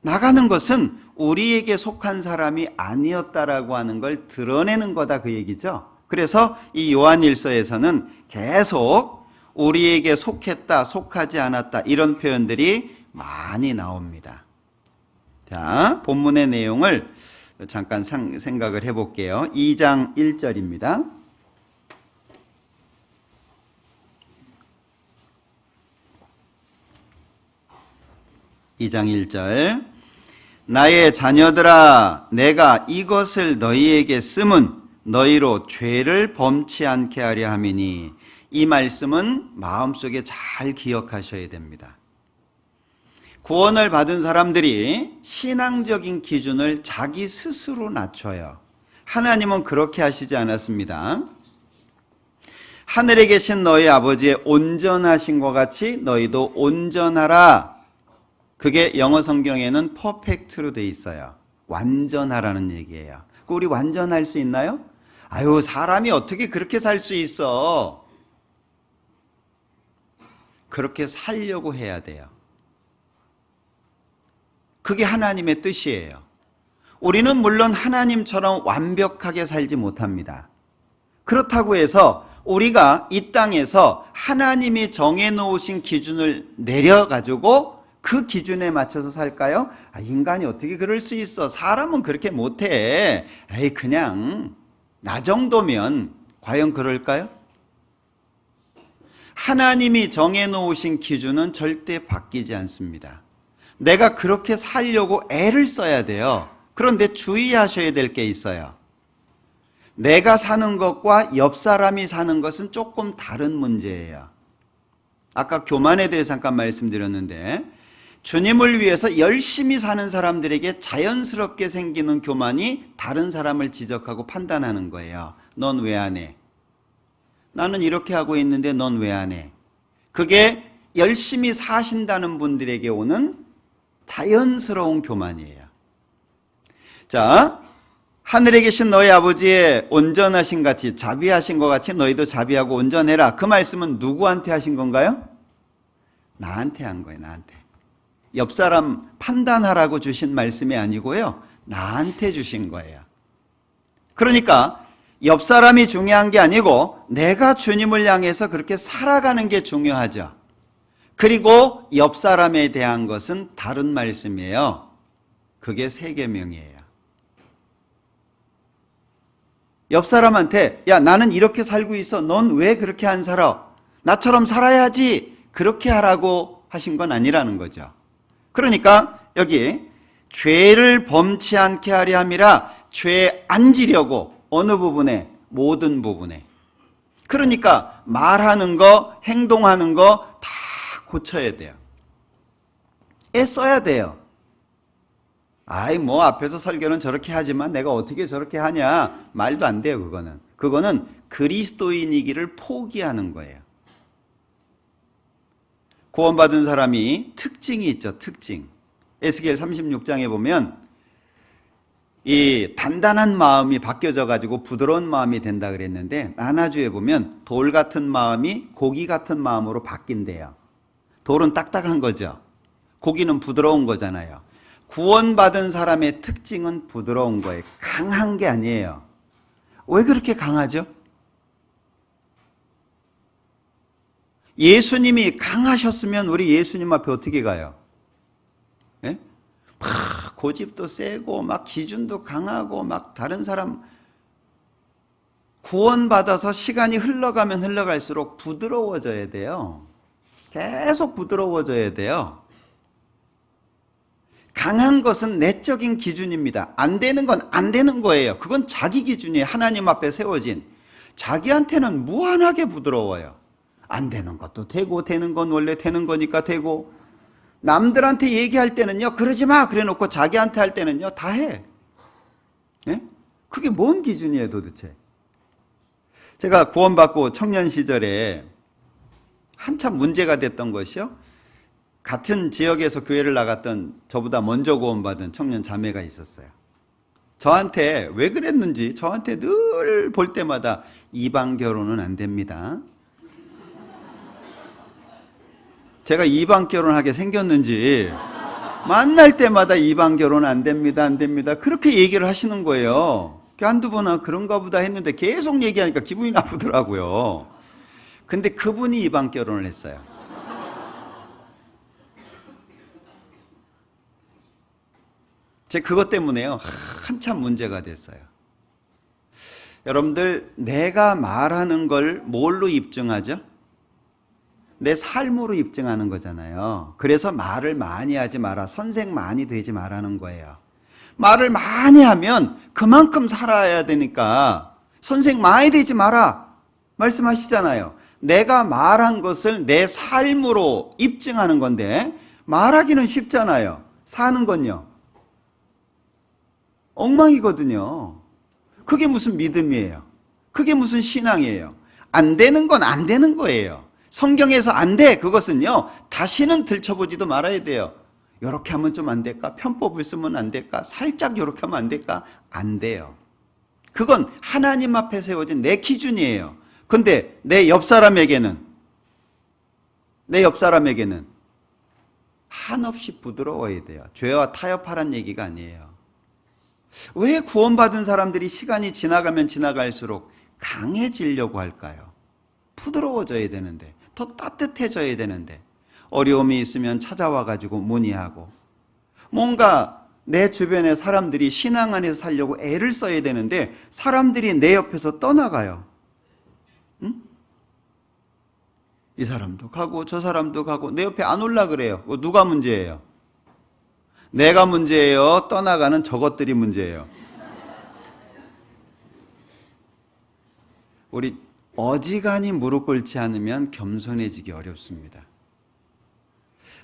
나가는 것은 우리에게 속한 사람이 아니었다라고 하는 걸 드러내는 거다, 그 얘기죠. 그래서 이 요한일서에서는 계속 우리에게 속했다, 속하지 않았다, 이런 표현들이 많이 나옵니다. 자, 본문의 내용을 잠깐 생각을 해볼게요. 2장 1절입니다. 2장 1절. 나의 자녀들아, 내가 이것을 너희에게 쓰면 너희로 죄를 범치 않게 하려 함이니. 이 말씀은 마음속에 잘 기억하셔야 됩니다. 구원을 받은 사람들이 신앙적인 기준을 자기 스스로 낮춰요. 하나님은 그렇게 하시지 않았습니다. 하늘에 계신 너희 아버지의 온전하신 것 같이 너희도 온전하라. 그게 영어 성경에는 퍼펙트로 돼 있어요. 완전하라는 얘기예요. 우리 완전할 수 있나요? 아유, 사람이 어떻게 그렇게 살 수 있어? 그렇게 살려고 해야 돼요. 그게 하나님의 뜻이에요. 우리는 물론 하나님처럼 완벽하게 살지 못합니다. 그렇다고 해서 우리가 이 땅에서 하나님이 정해놓으신 기준을 내려가지고 그 기준에 맞춰서 살까요? 인간이 어떻게 그럴 수 있어? 사람은 그렇게 못해. 에이, 그냥 나 정도면 과연 그럴까요? 하나님이 정해놓으신 기준은 절대 바뀌지 않습니다. 내가 그렇게 살려고 애를 써야 돼요. 그런데 주의하셔야 될 게 있어요. 내가 사는 것과 옆 사람이 사는 것은 조금 다른 문제예요. 아까 교만에 대해서 잠깐 말씀드렸는데, 주님을 위해서 열심히 사는 사람들에게 자연스럽게 생기는 교만이 다른 사람을 지적하고 판단하는 거예요. 넌 왜 안 해? 나는 이렇게 하고 있는데 넌 왜 안 해? 그게 열심히 사신다는 분들에게 오는 자연스러운 교만이에요. 자, 하늘에 계신 너희 아버지의 온전하신 같이, 자비하신 것 같이 너희도 자비하고 온전해라. 그 말씀은 누구한테 하신 건가요? 나한테 한 거예요. 나한테. 옆 사람 판단하라고 주신 말씀이 아니고요, 나한테 주신 거예요. 그러니까 옆 사람이 중요한 게 아니고 내가 주님을 향해서 그렇게 살아가는 게 중요하죠. 그리고 옆 사람에 대한 것은 다른 말씀이에요. 그게 세계명이에요. 옆 사람한테 야, 나는 이렇게 살고 있어. 넌 왜 그렇게 안 살아? 나처럼 살아야지. 그렇게 하라고 하신 건 아니라는 거죠. 그러니까 여기 죄를 범치 않게 하려 함이라, 죄에 안 지려고. 어느 부분에? 모든 부분에. 그러니까 말하는 거, 행동하는 거 다 고쳐야 돼요. 애 써야 돼요. 아이, 뭐 앞에서 설교는 저렇게 하지만 내가 어떻게 저렇게 하냐, 말도 안 돼요. 그거는 그리스도인이기를 포기하는 거예요. 구원받은 사람이 특징이 있죠. 특징. 에스겔 36장에 보면 이 단단한 마음이 바뀌어져 가지고 부드러운 마음이 된다 그랬는데, 나나주에 보면 돌 같은 마음이 고기 같은 마음으로 바뀐대요. 돌은 딱딱한 거죠. 고기는 부드러운 거잖아요. 구원받은 사람의 특징은 부드러운 거예요. 강한 게 아니에요. 왜 그렇게 강하죠? 예수님이 강하셨으면 우리 예수님 앞에 어떻게 가요? 예? 막 고집도 세고 막 기준도 강하고 막 다른 사람, 구원받아서 시간이 흘러가면 흘러갈수록 부드러워져야 돼요. 계속 부드러워져야 돼요. 강한 것은 내적인 기준입니다. 안 되는 건 안 되는 거예요. 그건 자기 기준이에요. 하나님 앞에 세워진. 자기한테는 무한하게 부드러워요. 안 되는 것도 되고, 되는 건 원래 되는 거니까 되고, 남들한테 얘기할 때는요, 그러지 마 그래 놓고 자기한테 할 때는요, 다 해. 예? 그게 뭔 기준이에요 도대체? 제가 구원받고 청년 시절에 한참 문제가 됐던 것이요, 같은 지역에서 교회를 나갔던 저보다 먼저 구원받은 청년 자매가 있었어요. 저한테 왜 그랬는지 저한테 늘 볼 때마다 이방 결혼은 안 됩니다. 제가 이방 결혼하게 생겼는지 만날 때마다 이방 결혼 안 됩니다, 안 됩니다. 그렇게 얘기를 하시는 거예요. 한두 번은 그런가 보다 했는데 계속 얘기하니까 기분이 나쁘더라고요. 근데 그분이 이방 결혼을 했어요. 제가 그것 때문에요, 한참 문제가 됐어요. 여러분들, 내가 말하는 걸 뭘로 입증하죠? 내 삶으로 입증하는 거잖아요. 그래서 말을 많이 하지 마라. 선생 많이 되지 말라는 거예요. 말을 많이 하면 그만큼 살아야 되니까 선생 많이 되지 마라 말씀하시잖아요. 내가 말한 것을 내 삶으로 입증하는 건데 말하기는 쉽잖아요. 사는 건요 엉망이거든요. 그게 무슨 믿음이에요? 그게 무슨 신앙이에요? 안 되는 건 안 되는 거예요. 성경에서 안 돼, 그것은요 다시는 들춰보지도 말아야 돼요. 이렇게 하면 좀 안 될까? 편법을 쓰면 안 될까? 살짝 이렇게 하면 안 될까? 안 돼요. 그건 하나님 앞에 세워진 내 기준이에요. 근데 내 옆 사람에게는 한없이 부드러워야 돼요. 죄와 타협하란 얘기가 아니에요. 왜 구원받은 사람들이 시간이 지나가면 지나갈수록 강해지려고 할까요? 부드러워져야 되는데, 더 따뜻해져야 되는데, 어려움이 있으면 찾아와 가지고 문의하고, 뭔가 내 주변의 사람들이 신앙 안에서 살려고 애를 써야 되는데 사람들이 내 옆에서 떠나가요. 응? 이 사람도 가고 저 사람도 가고 내 옆에 안 올라 그래요. 누가 문제예요? 내가 문제예요? 떠나가는 저것들이 문제예요? 우리 어지간히 무릎 꿇지 않으면 겸손해지기 어렵습니다.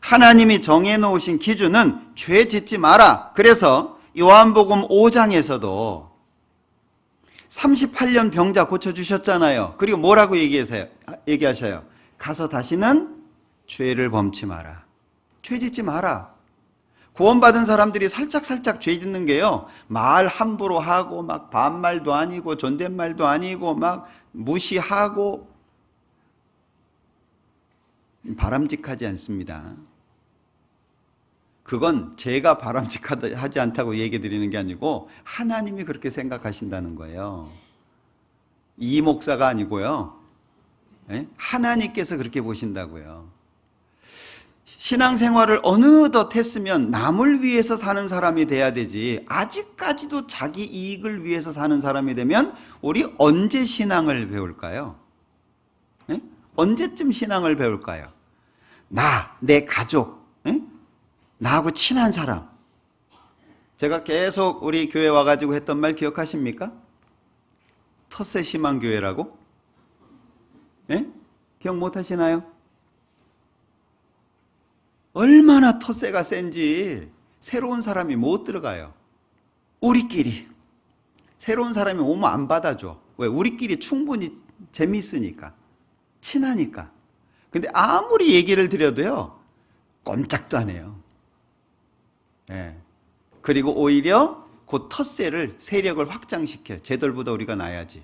하나님이 정해놓으신 기준은 죄 짓지 마라. 그래서 요한복음 5장에서도 38년 병자 고쳐주셨잖아요. 그리고 뭐라고 얘기하셔요? 가서 다시는 죄를 범치 마라. 죄 짓지 마라. 구원받은 사람들이 살짝 죄 짓는 게요, 말 함부로 하고 막 반말도 아니고 존댓말도 아니고 막 무시하고 바람직하지 않습니다. 그건 제가 바람직하지 않다고 얘기 드리는 게 아니고 하나님이 그렇게 생각하신다는 거예요. 이 목사가 아니고요, 하나님께서 그렇게 보신다고요. 신앙생활을 어느덧 했으면 남을 위해서 사는 사람이 돼야 되지, 아직까지도 자기 이익을 위해서 사는 사람이 되면 우리 언제 신앙을 배울까요? 언제쯤 신앙을 배울까요? 내 가족, 나하고 친한 사람. 제가 계속 우리 교회 와가지고 했던 말 기억하십니까? 텃세 심한 교회라고? 기억 못 하시나요? 얼마나 텃세가 센지 새로운 사람이 못 들어가요. 우리끼리. 새로운 사람이 오면 안 받아줘. 왜? 우리끼리 충분히 재미있으니까. 친하니까. 근데 아무리 얘기를 드려도요, 꼼짝도 안 해요. 그리고 오히려 그 텃세를, 세력을 확장시켜요. 쟤들보다 우리가 나야지.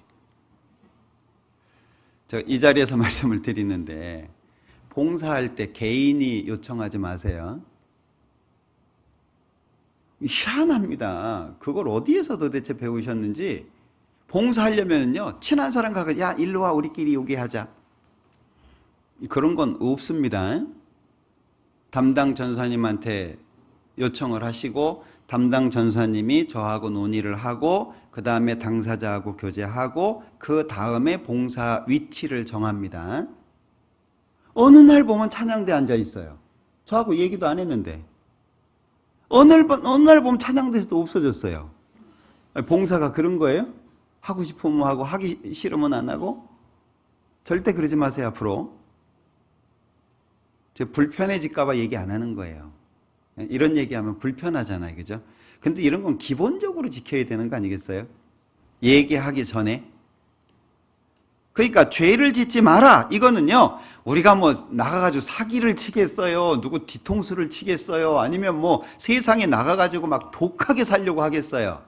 제가 이 자리에서 말씀을 드리는데, 봉사할 때 개인이 요청하지 마세요. 희한합니다. 그걸 어디에서 도대체 배우셨는지. 봉사하려면요, 친한 사람 가서 야 일로 와, 우리끼리 여기 하자. 그런 건 없습니다. 담당 전사님한테 요청을 하시고 담당 전사님이 저하고 논의를 하고 그 다음에 당사자하고 교제하고 그 다음에 봉사 위치를 정합니다. 어느 날 보면 찬양대 앉아 있어요. 저하고 얘기도 안 했는데. 어느 날 보면 찬양대에서도 없어졌어요. 봉사가 그런 거예요? 하고 싶으면 하고 하기 싫으면 안 하고? 절대 그러지 마세요, 앞으로. 저 불편해질까 봐 얘기 안 하는 거예요. 이런 얘기하면 불편하잖아요, 그죠? 근데 이런 건 기본적으로 지켜야 되는 거 아니겠어요? 얘기하기 전에. 그러니까 죄를 짓지 마라. 이거는요, 우리가 뭐 나가가지고 사기를 치겠어요? 누구 뒤통수를 치겠어요? 아니면 뭐 세상에 나가가지고 막 독하게 살려고 하겠어요?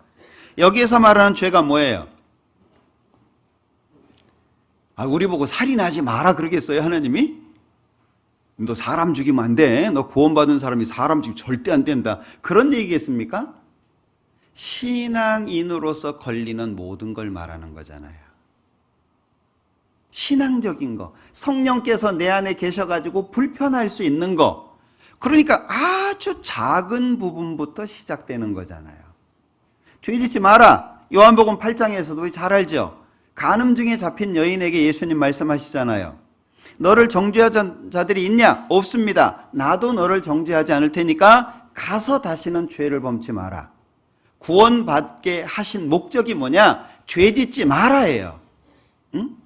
여기에서 말하는 죄가 뭐예요? 우리 보고 살인하지 마라 그러겠어요, 하나님이? 너 사람 죽이면 안 돼. 너 구원받은 사람이 사람 죽이면 절대 안 된다. 그런 얘기겠습니까? 신앙인으로서 걸리는 모든 걸 말하는 거잖아요. 신앙적인 거, 성령께서 내 안에 계셔가지고 불편할 수 있는 거, 그러니까 아주 작은 부분부터 시작되는 거잖아요. 죄 짓지 마라. 요한복음 8장에서도 잘 알죠? 간음 중에 잡힌 여인에게 예수님 말씀하시잖아요. 너를 정죄하는 자들이 있냐? 없습니다. 나도 너를 정죄하지 않을 테니까 가서 다시는 죄를 범치 마라. 구원받게 하신 목적이 뭐냐? 죄 짓지 말아예요. 응?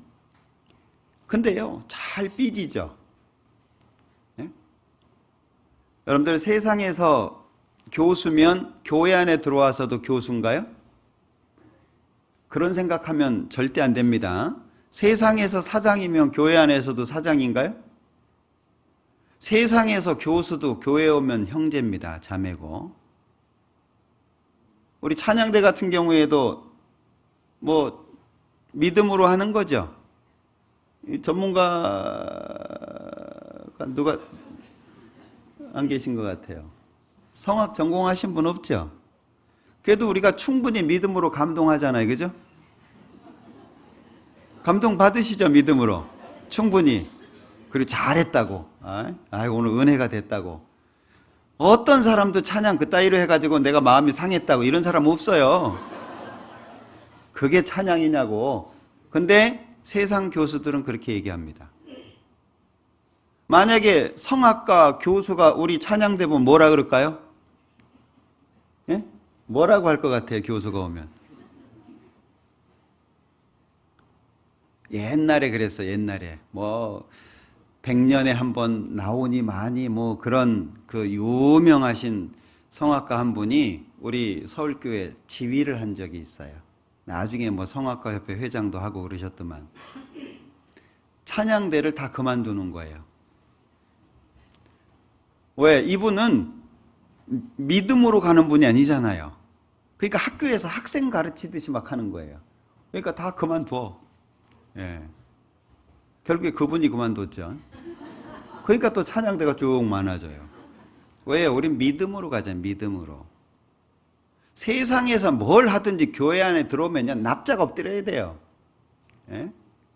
근데요, 잘 삐지죠. 네? 여러분들 세상에서 교수면 교회 안에 들어와서도 교수인가요? 그런 생각하면 절대 안 됩니다. 세상에서 사장이면 교회 안에서도 사장인가요? 세상에서 교수도 교회에 오면 형제입니다. 자매고. 우리 찬양대 같은 경우에도 뭐 믿음으로 하는 거죠. 전문가가 누가 안 계신 것 같아요. 성악 전공하신 분 없죠? 그래도 우리가 충분히 믿음으로 감동하잖아요. 그죠? 감동 받으시죠? 믿음으로. 충분히. 그리고 잘했다고. 오늘 은혜가 됐다고. 어떤 사람도 찬양 그따위로 해가지고 내가 마음이 상했다고 이런 사람 없어요. 그게 찬양이냐고. 근데 세상 교수들은 그렇게 얘기합니다. 만약에 성악가 교수가 우리 찬양대 보면 뭐라 그럴까요? 예? 뭐라고 할 것 같아요, 교수가 오면? 옛날에 그랬어, 옛날에. 100년에 한 번 나오니 많이 그런 그 유명하신 성악가 한 분이 우리 서울교회 지휘를 한 적이 있어요. 나중에 성악가 협회 회장도 하고 그러셨더만. 찬양대를 다 그만두는 거예요. 왜? 이분은 믿음으로 가는 분이 아니잖아요. 그러니까 학교에서 학생 가르치듯이 막 하는 거예요. 그러니까 다 그만둬. 예. 결국에 그분이 그만뒀죠. 그러니까 또 찬양대가 쭉 많아져요. 왜? 우린 믿음으로 가잖아요. 믿음으로. 세상에서 뭘 하든지 교회 안에 들어오면요, 납작 엎드려야 돼요. 예?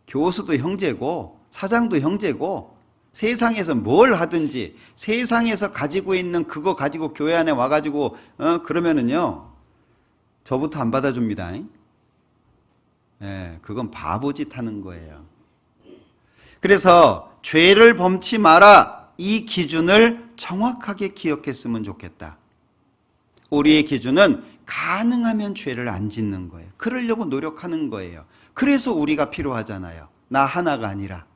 교수도 형제고 사장도 형제고, 세상에서 뭘 하든지 세상에서 가지고 있는 그거 가지고 교회 안에 와가지고 그러면은요, 저부터 안 받아줍니다. 예, 그건 바보짓 하는 거예요. 그래서 죄를 범치 마라, 이 기준을 정확하게 기억했으면 좋겠다. 우리의 기준은 가능하면 죄를 안 짓는 거예요. 그러려고 노력하는 거예요. 그래서 우리가 필요하잖아요. 나 하나가 아니라.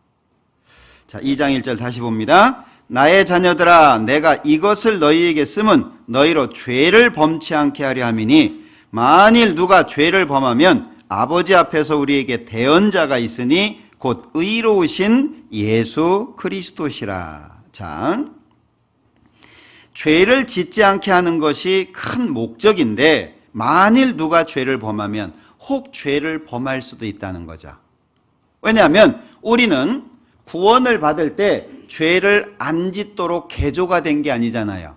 자, 2장 1절 다시 봅니다. 나의 자녀들아, 내가 이것을 너희에게 쓰면 너희로 죄를 범치 않게 하려 함이니, 만일 누가 죄를 범하면 아버지 앞에서 우리에게 대언자가 있으니 곧 의로우신 예수 그리스도시라. 자, 죄를 짓지 않게 하는 것이 큰 목적인데, 만일 누가 죄를 범하면 혹 죄를 범할 수도 있다는 거죠. 왜냐하면 우리는 구원을 받을 때 죄를 안 짓도록 개조가 된 게 아니잖아요.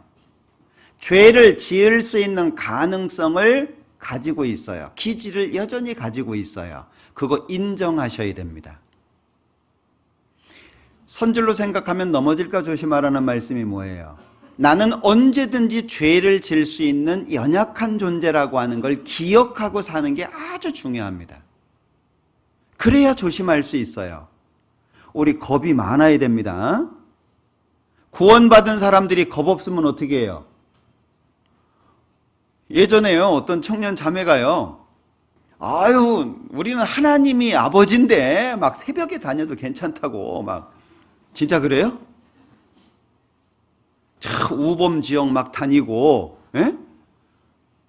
죄를 지을 수 있는 가능성을 가지고 있어요. 기질을 여전히 가지고 있어요. 그거 인정하셔야 됩니다. 선줄로 생각하면 넘어질까 조심하라는 말씀이 뭐예요? 나는 언제든지 죄를 질 수 있는 연약한 존재라고 하는 걸 기억하고 사는 게 아주 중요합니다. 그래야 조심할 수 있어요. 우리 겁이 많아야 됩니다. 구원받은 사람들이 겁 없으면 어떻게 해요? 예전에요, 어떤 청년 자매가요, 우리는 하나님이 아버지인데 막 새벽에 다녀도 괜찮다고 막. 진짜 그래요? 우범 지역 막 다니고, 예?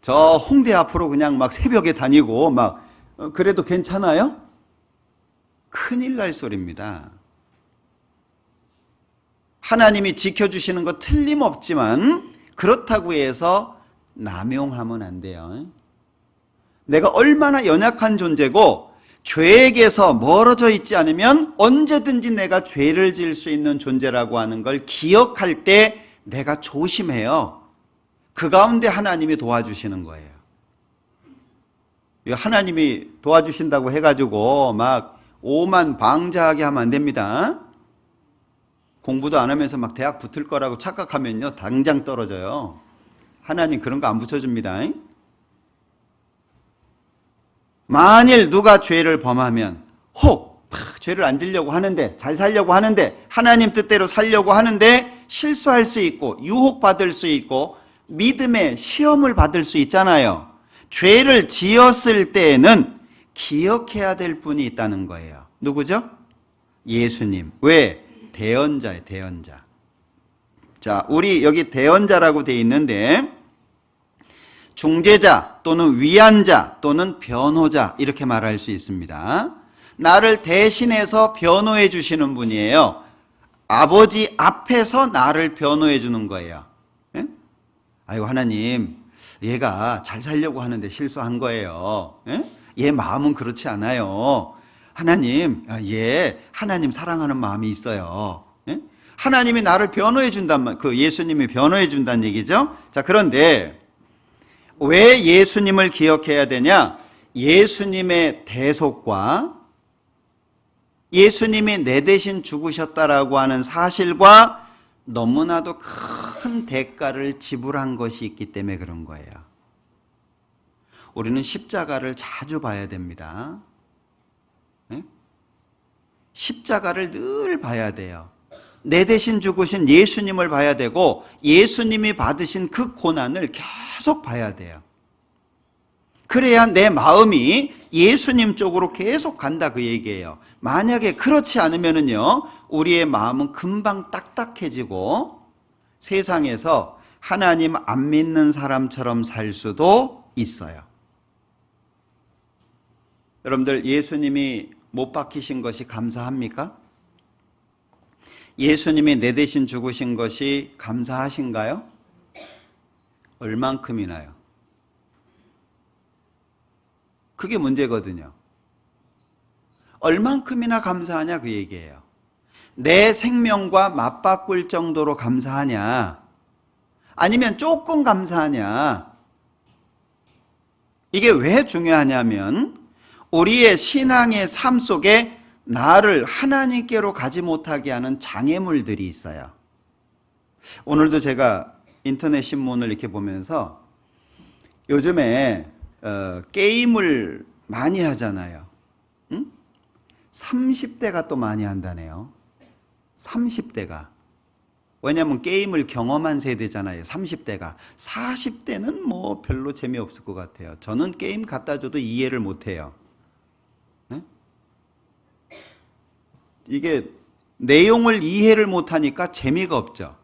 저 홍대 앞으로 그냥 막 새벽에 다니고 막 그래도 괜찮아요? 큰일 날 소리입니다. 하나님이 지켜주시는 거 틀림없지만 그렇다고 해서 남용하면 안 돼요. 내가 얼마나 연약한 존재고 죄에게서 멀어져 있지 않으면 언제든지 내가 죄를 지을 수 있는 존재라고 하는 걸 기억할 때 내가 조심해요. 그 가운데 하나님이 도와주시는 거예요. 하나님이 도와주신다고 해가지고 막 오만 방자하게 하면 안 됩니다. 공부도 안 하면서 막 대학 붙을 거라고 착각하면요, 당장 떨어져요. 하나님 그런 거 안 붙여줍니다. 만일 누가 죄를 범하면 혹 죄를 안 지려고 하는데, 잘 살려고 하는데, 하나님 뜻대로 살려고 하는데 실수할 수 있고 유혹받을 수 있고 믿음의 시험을 받을 수 있잖아요. 죄를 지었을 때에는 기억해야 될 분이 있다는 거예요. 누구죠? 예수님. 왜? 대언자예요, 대언자. 자, 우리 여기 대언자라고 돼 있는데 중재자 또는 위안자 또는 변호자 이렇게 말할 수 있습니다. 나를 대신해서 변호해 주시는 분이에요. 아버지 앞에서 나를 변호해 주는 거예요. 예? 아이고 하나님, 얘가 잘 살려고 하는데 실수한 거예요. 예? 얘 마음은 그렇지 않아요. 하나님, 얘 하나님 사랑하는 마음이 있어요. 예? 하나님이 나를 변호해 준단 그 예수님이 변호해 준다는 얘기죠. 자, 그런데 왜 예수님을 기억해야 되냐? 예수님의 대속과 예수님이 내 대신 죽으셨다라고 하는 사실과 너무나도 큰 대가를 지불한 것이 있기 때문에 그런 거예요. 우리는 십자가를 자주 봐야 됩니다. 네? 십자가를 늘 봐야 돼요. 내 대신 죽으신 예수님을 봐야 되고 예수님이 받으신 그 고난을 계속 봐야 돼요. 그래야 내 마음이 예수님 쪽으로 계속 간다 그 얘기예요. 만약에 그렇지 않으면은요, 우리의 마음은 금방 딱딱해지고 세상에서 하나님 안 믿는 사람처럼 살 수도 있어요. 여러분들, 예수님이 못 박히신 것이 감사합니까? 예수님이 내 대신 죽으신 것이 감사하신가요? 얼만큼이나요? 그게 문제거든요. 얼만큼이나 감사하냐 그 얘기예요. 내 생명과 맞바꿀 정도로 감사하냐, 아니면 조금 감사하냐. 이게 왜 중요하냐면 우리의 신앙의 삶 속에 나를 하나님께로 가지 못하게 하는 장애물들이 있어요. 오늘도 제가 인터넷 신문을 이렇게 보면서 요즘에 게임을 많이 하잖아요. 응? 30대가 또 많이 한다네요. 30대가. 왜냐하면 게임을 경험한 세대잖아요. 30대가. 40대는 뭐 별로 재미없을 것 같아요. 저는 게임 갖다 줘도 이해를 못해요. 네? 이게 내용을 이해를 못하니까 재미가 없죠.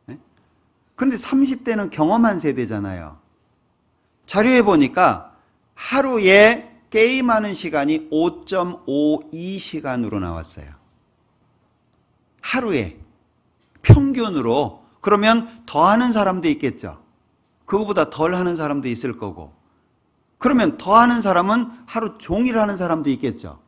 네? 그런데 30대는 경험한 세대잖아요. 자료에 보니까 하루에 게임하는 시간이 5.52시간으로 나왔어요. 하루에 평균으로. 그러면 더 하는 사람도 있겠죠. 그거보다 덜 하는 사람도 있을 거고. 그러면 더 하는 사람은 하루 종일 하는 사람도 있겠죠.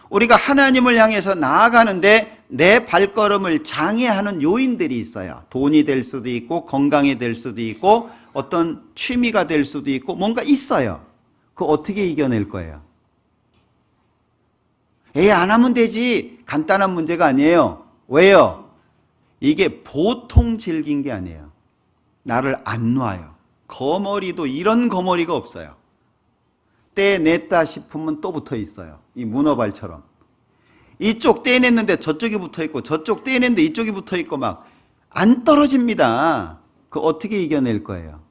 우리가 하나님을 향해서 나아가는데 내 발걸음을 장애하는 요인들이 있어요. 돈이 될 수도 있고 건강이 될 수도 있고 어떤 취미가 될 수도 있고 뭔가 있어요. 그거 어떻게 이겨낼 거예요? 안 하면 되지. 간단한 문제가 아니에요. 왜요? 이게 보통 즐긴 게 아니에요. 나를 안 놔요. 거머리도 이런 거머리가 없어요. 떼냈다 싶으면 또 붙어 있어요. 이 문어발처럼. 이쪽 떼냈는데 저쪽이 붙어 있고 저쪽 떼냈는데 이쪽이 붙어 있고 막 안 떨어집니다. 그거 어떻게 이겨낼 거예요?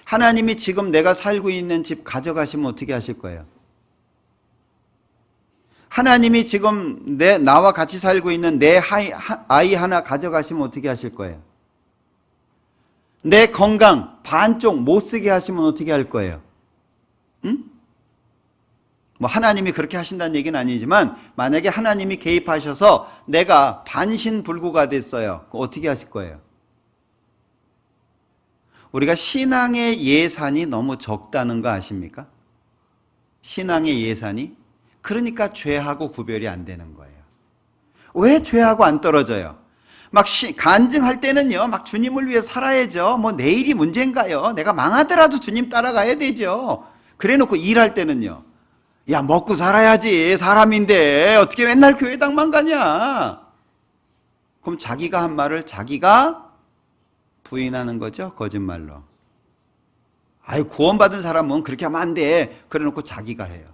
하나님이 지금 내가 살고 있는 집 가져가시면 어떻게 하실 거예요? 하나님이 지금 나와 같이 살고 있는 내 아이 하나 가져가시면 어떻게 하실 거예요? 내 건강 반쪽 못 쓰게 하시면 어떻게 할 거예요? 응? 뭐 하나님이 그렇게 하신다는 얘기는 아니지만 만약에 하나님이 개입하셔서 내가 반신불구가 됐어요. 어떻게 하실 거예요? 우리가 신앙의 예산이 너무 적다는 거 아십니까? 신앙의 예산이. 그러니까 죄하고 구별이 안 되는 거예요. 왜 죄하고 안 떨어져요? 막 간증할 때는요, 막 주님을 위해 살아야죠. 뭐 내일이 문제인가요? 내가 망하더라도 주님 따라가야 되죠. 그래 놓고 일할 때는요, 야, 먹고 살아야지. 사람인데 어떻게 맨날 교회당만 가냐? 그럼 자기가 한 말을 자기가 부인하는 거죠. 거짓말로. 구원받은 사람은 그렇게 하면 안 돼. 그래 놓고 자기가 해요.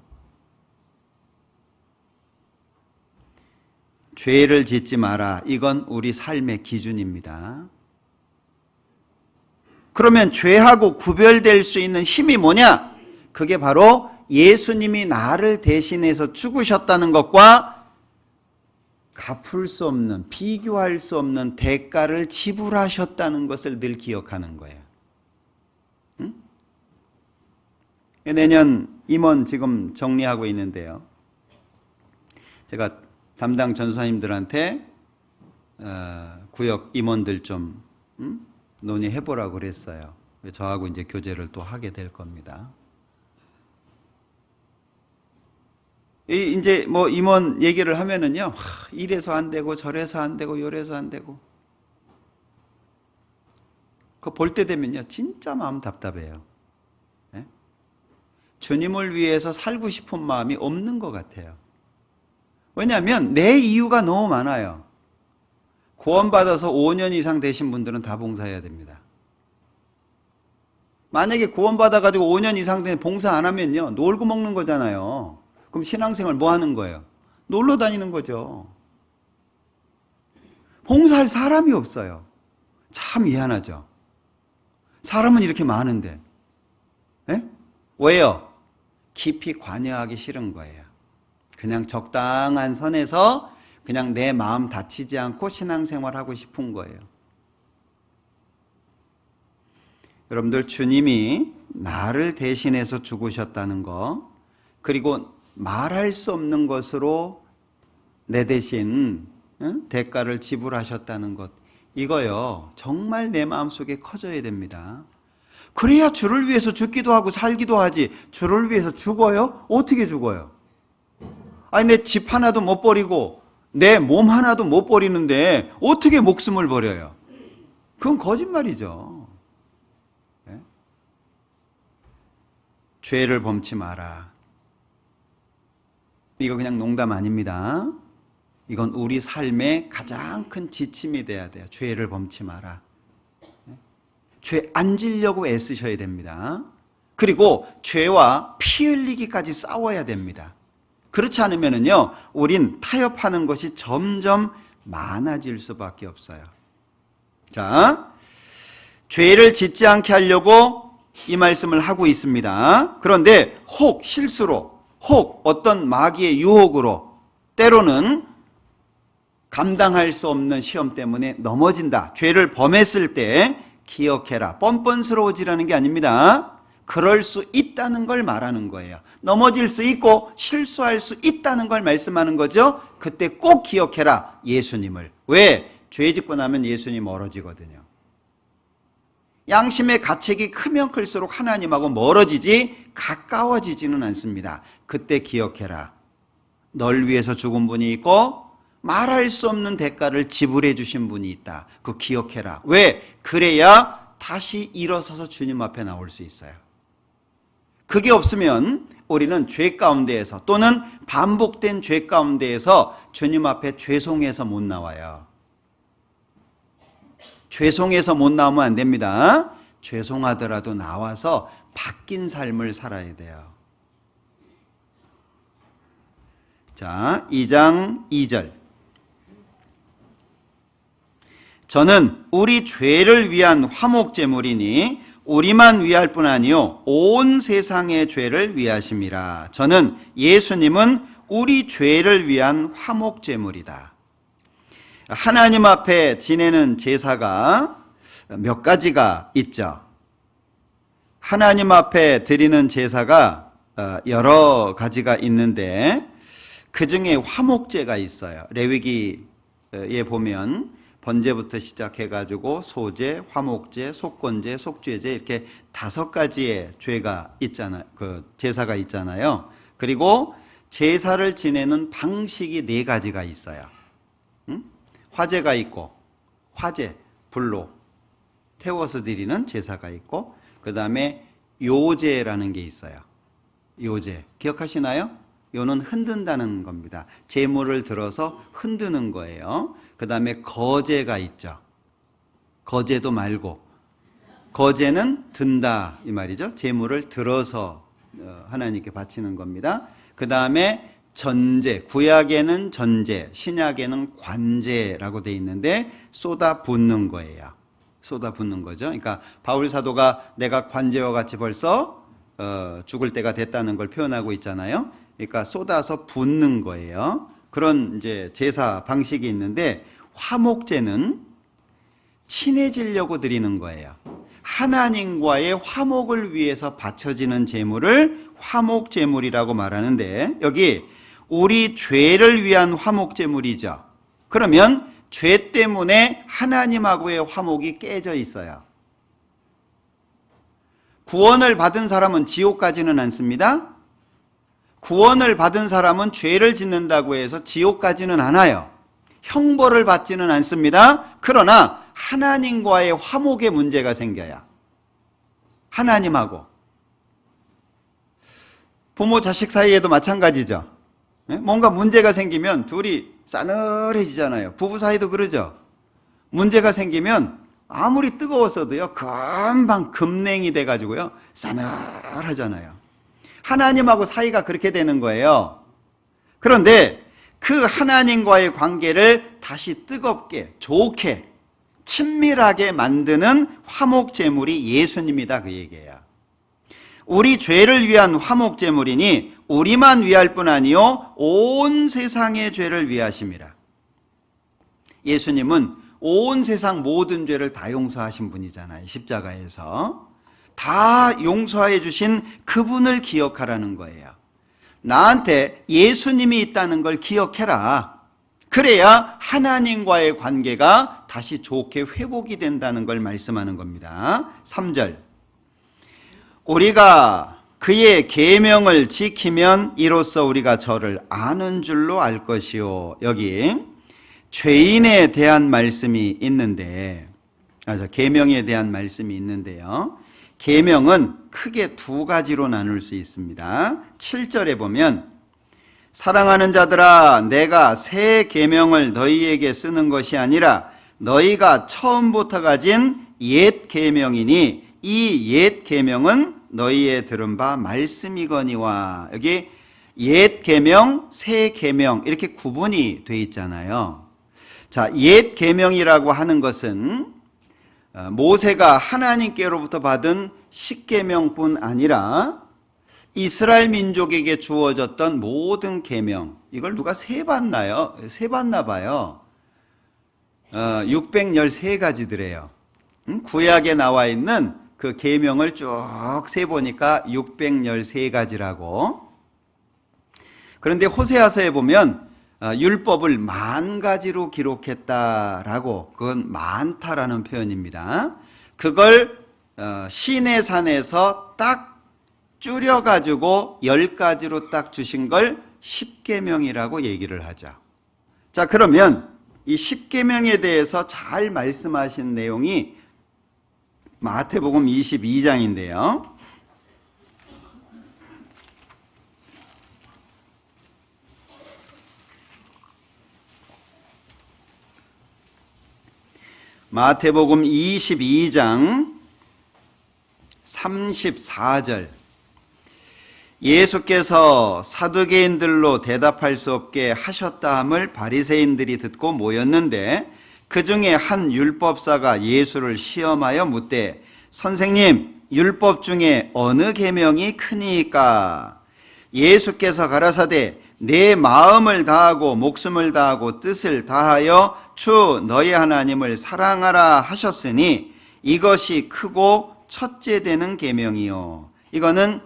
죄를 짓지 마라. 이건 우리 삶의 기준입니다. 그러면 죄하고 구별될 수 있는 힘이 뭐냐? 그게 바로 예수님이 나를 대신해서 죽으셨다는 것과 갚을 수 없는, 비교할 수 없는 대가를 지불하셨다는 것을 늘 기억하는 거예요. 응? 내년 임원 지금 정리하고 있는데요. 제가 담당 전사님들한테 구역 임원들 좀 논의해보라고 그랬어요. 저하고 이제 교제를 또 하게 될 겁니다. 이제 뭐 임원 얘기를 하면은요, 이래서 안 되고 저래서 안 되고 요래서 안 되고. 그거 볼 때 되면요, 진짜 마음 답답해요. 네? 주님을 위해서 살고 싶은 마음이 없는 것 같아요. 왜냐하면 내 이유가 너무 많아요. 구원받아서 5년 이상 되신 분들은 다 봉사해야 됩니다. 만약에 구원받아가지고 5년 이상 된 봉사 안 하면요, 놀고 먹는 거잖아요. 그럼 신앙생활 뭐 하는 거예요? 놀러 다니는 거죠. 봉사할 사람이 없어요. 참 미안하죠. 사람은 이렇게 많은데. 네? 왜요? 깊이 관여하기 싫은 거예요. 그냥 적당한 선에서 그냥 내 마음 다치지 않고 신앙생활 하고 싶은 거예요. 여러분들, 주님이 나를 대신해서 죽으셨다는 거, 그리고 말할 수 없는 것으로 내 대신 대가를 지불하셨다는 것, 이거요 정말 내 마음속에 커져야 됩니다. 그래야 주를 위해서 죽기도 하고 살기도 하지. 주를 위해서 죽어요? 어떻게 죽어요? 아니, 내 집 하나도 못 버리고 내 몸 하나도 못 버리는데 어떻게 목숨을 버려요? 그건 거짓말이죠. 네? 죄를 범치 마라. 이거 그냥 농담 아닙니다. 이건 우리 삶의 가장 큰 지침이 돼야 돼요. 죄를 범치 마라. 죄 안 지려고 애쓰셔야 됩니다. 그리고 죄와 피 흘리기까지 싸워야 됩니다. 그렇지 않으면요, 우린 타협하는 것이 점점 많아질 수밖에 없어요. 자, 죄를 짓지 않게 하려고 이 말씀을 하고 있습니다. 그런데 혹 실수로, 혹 어떤 마귀의 유혹으로, 때로는 감당할 수 없는 시험 때문에 넘어진다. 죄를 범했을 때 기억해라. 뻔뻔스러워지라는 게 아닙니다. 그럴 수 있다는 걸 말하는 거예요. 넘어질 수 있고 실수할 수 있다는 걸 말씀하는 거죠. 그때 꼭 기억해라. 예수님을. 왜? 죄 짓고 나면 예수님 멀어지거든요. 양심의 가책이 크면 클수록 하나님하고 멀어지지 가까워지지는 않습니다. 그때 기억해라. 널 위해서 죽은 분이 있고 말할 수 없는 대가를 지불해 주신 분이 있다. 그거 기억해라. 왜? 그래야 다시 일어서서 주님 앞에 나올 수 있어요. 그게 없으면 우리는 죄 가운데에서 또는 반복된 죄 가운데에서 주님 앞에 죄송해서 못 나와요. 죄송해서 못 나오면 안 됩니다. 죄송하더라도 나와서 바뀐 삶을 살아야 돼요. 자, 2장 2절. 저는 우리 죄를 위한 화목제물이니 우리만 위할 뿐 아니요 온 세상의 죄를 위하심이라. 저는 예수님은 우리 죄를 위한 화목제물이다. 하나님 앞에 지내는 제사가 몇 가지가 있죠. 하나님 앞에 드리는 제사가 여러 가지가 있는데 그 중에 화목제가 있어요. 레위기에 보면 번제부터 시작해가지고 소제, 화목제, 속건제, 속죄제 이렇게 5가지의 죄가 있잖아요. 그 제사가 있잖아요. 그리고 제사를 지내는 방식이 4가지가 있어요. 화제가 있고, 화제, 불로 태워서 드리는 제사가 있고, 그 다음에 요제라는 게 있어요. 요제 기억하시나요? 요는 흔든다는 겁니다. 제물을 들어서 흔드는 거예요. 그 다음에 거제가 있죠. 거제도 말고 거제는 든다 이 말이죠. 제물을 들어서 하나님께 바치는 겁니다. 그 다음에 전제, 구약에는 전제, 신약에는 관제라고 돼 있는데 쏟아 붓는 거예요. 쏟아 붓는 거죠. 그러니까 바울 사도가 내가 관제와 같이 벌써 죽을 때가 됐다는 걸 표현하고 있잖아요. 그러니까 쏟아서 붓는 거예요. 그런 이제 제사 방식이 있는데 화목제는 친해지려고 드리는 거예요. 하나님과의 화목을 위해서 바쳐지는 제물을 화목제물이라고 말하는데 여기 우리 죄를 위한 화목제물이죠. 그러면 죄 때문에 하나님하고의 화목이 깨져 있어요. 구원을 받은 사람은 지옥 가지는 않습니다. 구원을 받은 사람은 죄를 짓는다고 해서 지옥 가지는 않아요. 형벌을 받지는 않습니다. 그러나 하나님과의 화목의 문제가 생겨요. 하나님하고. 부모 자식 사이에도 마찬가지죠. 뭔가 문제가 생기면 둘이 싸늘해지잖아요. 부부 사이도 그러죠. 문제가 생기면 아무리 뜨거웠어도요 금방 급냉이 돼가지고요 싸늘하잖아요. 하나님하고 사이가 그렇게 되는 거예요. 그런데 그 하나님과의 관계를 다시 뜨겁게, 좋게, 친밀하게 만드는 화목제물이 예수님이다, 그 얘기예요. 우리 죄를 위한 화목제물이니 우리만 위할 뿐 아니요 온 세상의 죄를 위하심이라. 예수님은 온 세상 모든 죄를 다 용서하신 분이잖아요. 십자가에서 다 용서해 주신 그분을 기억하라는 거예요. 나한테 예수님이 있다는 걸 기억해라. 그래야 하나님과의 관계가 다시 좋게 회복이 된다는 걸 말씀하는 겁니다. 3절, 우리가 그의 계명을 지키면 이로써 우리가 저를 아는 줄로 알 것이요. 여기 죄인에 대한 말씀이 있는데, 계명에 대한 말씀이 있는데요. 계명은 크게 두 가지로 나눌 수 있습니다. 7절에 보면 사랑하는 자들아 내가 새 계명을 너희에게 쓰는 것이 아니라 너희가 처음부터 가진 옛 계명이니 이 옛 계명은 너희의 들은 바 말씀이거니와. 여기 옛 계명, 새 계명 이렇게 구분이 돼 있잖아요. 자, 옛 계명이라고 하는 것은 모세가 하나님께로부터 받은 십계명뿐 아니라 이스라엘 민족에게 주어졌던 모든 계명, 이걸 누가 세봤나요? 세봤나 봐요. 613가지더래요. 구약에 나와 있는 그 계명을 쭉 세보니까 613가지라고. 그런데 호세아서에 보면 율법을 10,000가지로 기록했다라고, 그건 많다라는 표현입니다. 그걸 시내산에서 딱 줄여가지고 10가지로 딱 주신 걸 십계명이라고 얘기를 하죠. 자, 그러면 이 십계명에 대해서 잘 말씀하신 내용이 마태복음 22장인데요. 마태복음 22장 34절, 예수께서 사두개인들로 대답할 수 없게 하셨다함을 바리새인들이 듣고 모였는데 그 중에 한 율법사가 예수를 시험하여 묻되 선생님, 율법 중에 어느 계명이 크니까? 예수께서 가라사대 내 마음을 다하고 목숨을 다하고 뜻을 다하여 주 너희 하나님을 사랑하라 하셨으니 이것이 크고 첫째 되는 계명이요. 이거는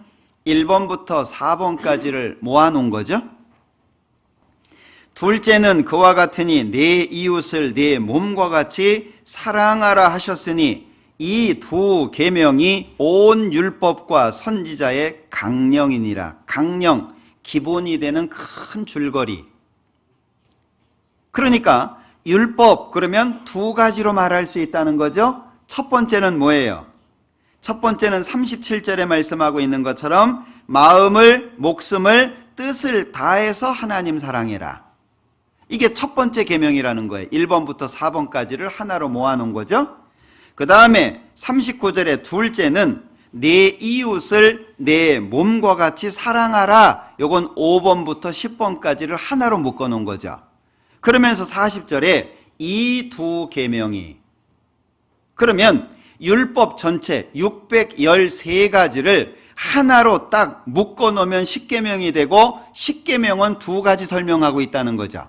1번부터 4번까지를 모아놓은 거죠. 둘째는 그와 같으니 내 이웃을 내 몸과 같이 사랑하라 하셨으니 이 두 계명이 온 율법과 선지자의 강령이니라. 강령, 기본이 되는 큰 줄거리. 그러니까 율법 그러면 두 가지로 말할 수 있다는 거죠. 첫 번째는 뭐예요? 첫 번째는 37절에 말씀하고 있는 것처럼 마음을, 목숨을, 뜻을 다해서 하나님 사랑해라. 이게 첫 번째 계명이라는 거예요. 1번부터 4번까지를 하나로 모아놓은 거죠. 그 다음에 39절에 둘째는 내 이웃을 내 몸과 같이 사랑하라. 요건 5번부터 10번까지를 하나로 묶어 놓은 거죠. 그러면서 40절에 이 두 계명이, 그러면 율법 전체 613가지를 하나로 딱 묶어 놓으면 10계명이 되고 10계명은 두 가지 설명하고 있다는 거죠.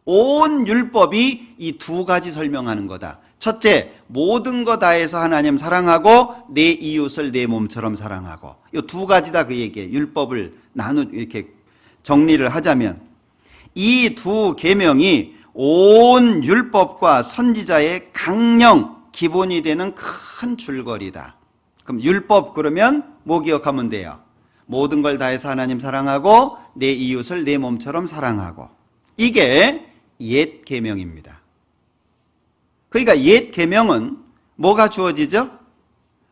온 율법이 이 두 가지 설명하는 거다. 첫째, 모든 거 다해서 하나님 사랑하고 내 이웃을 내 몸처럼 사랑하고, 이 두 가지다 그 얘기예요. 율법을 이렇게 정리를 하자면 이 두 계명이 온 율법과 선지자의 강령, 기본이 되는 큰 줄거리다. 그럼 율법 그러면 뭐 기억하면 돼요? 모든 걸 다해서 하나님 사랑하고 내 이웃을 내 몸처럼 사랑하고. 이게 옛 계명입니다. 그러니까 옛 계명은 뭐가 주어지죠?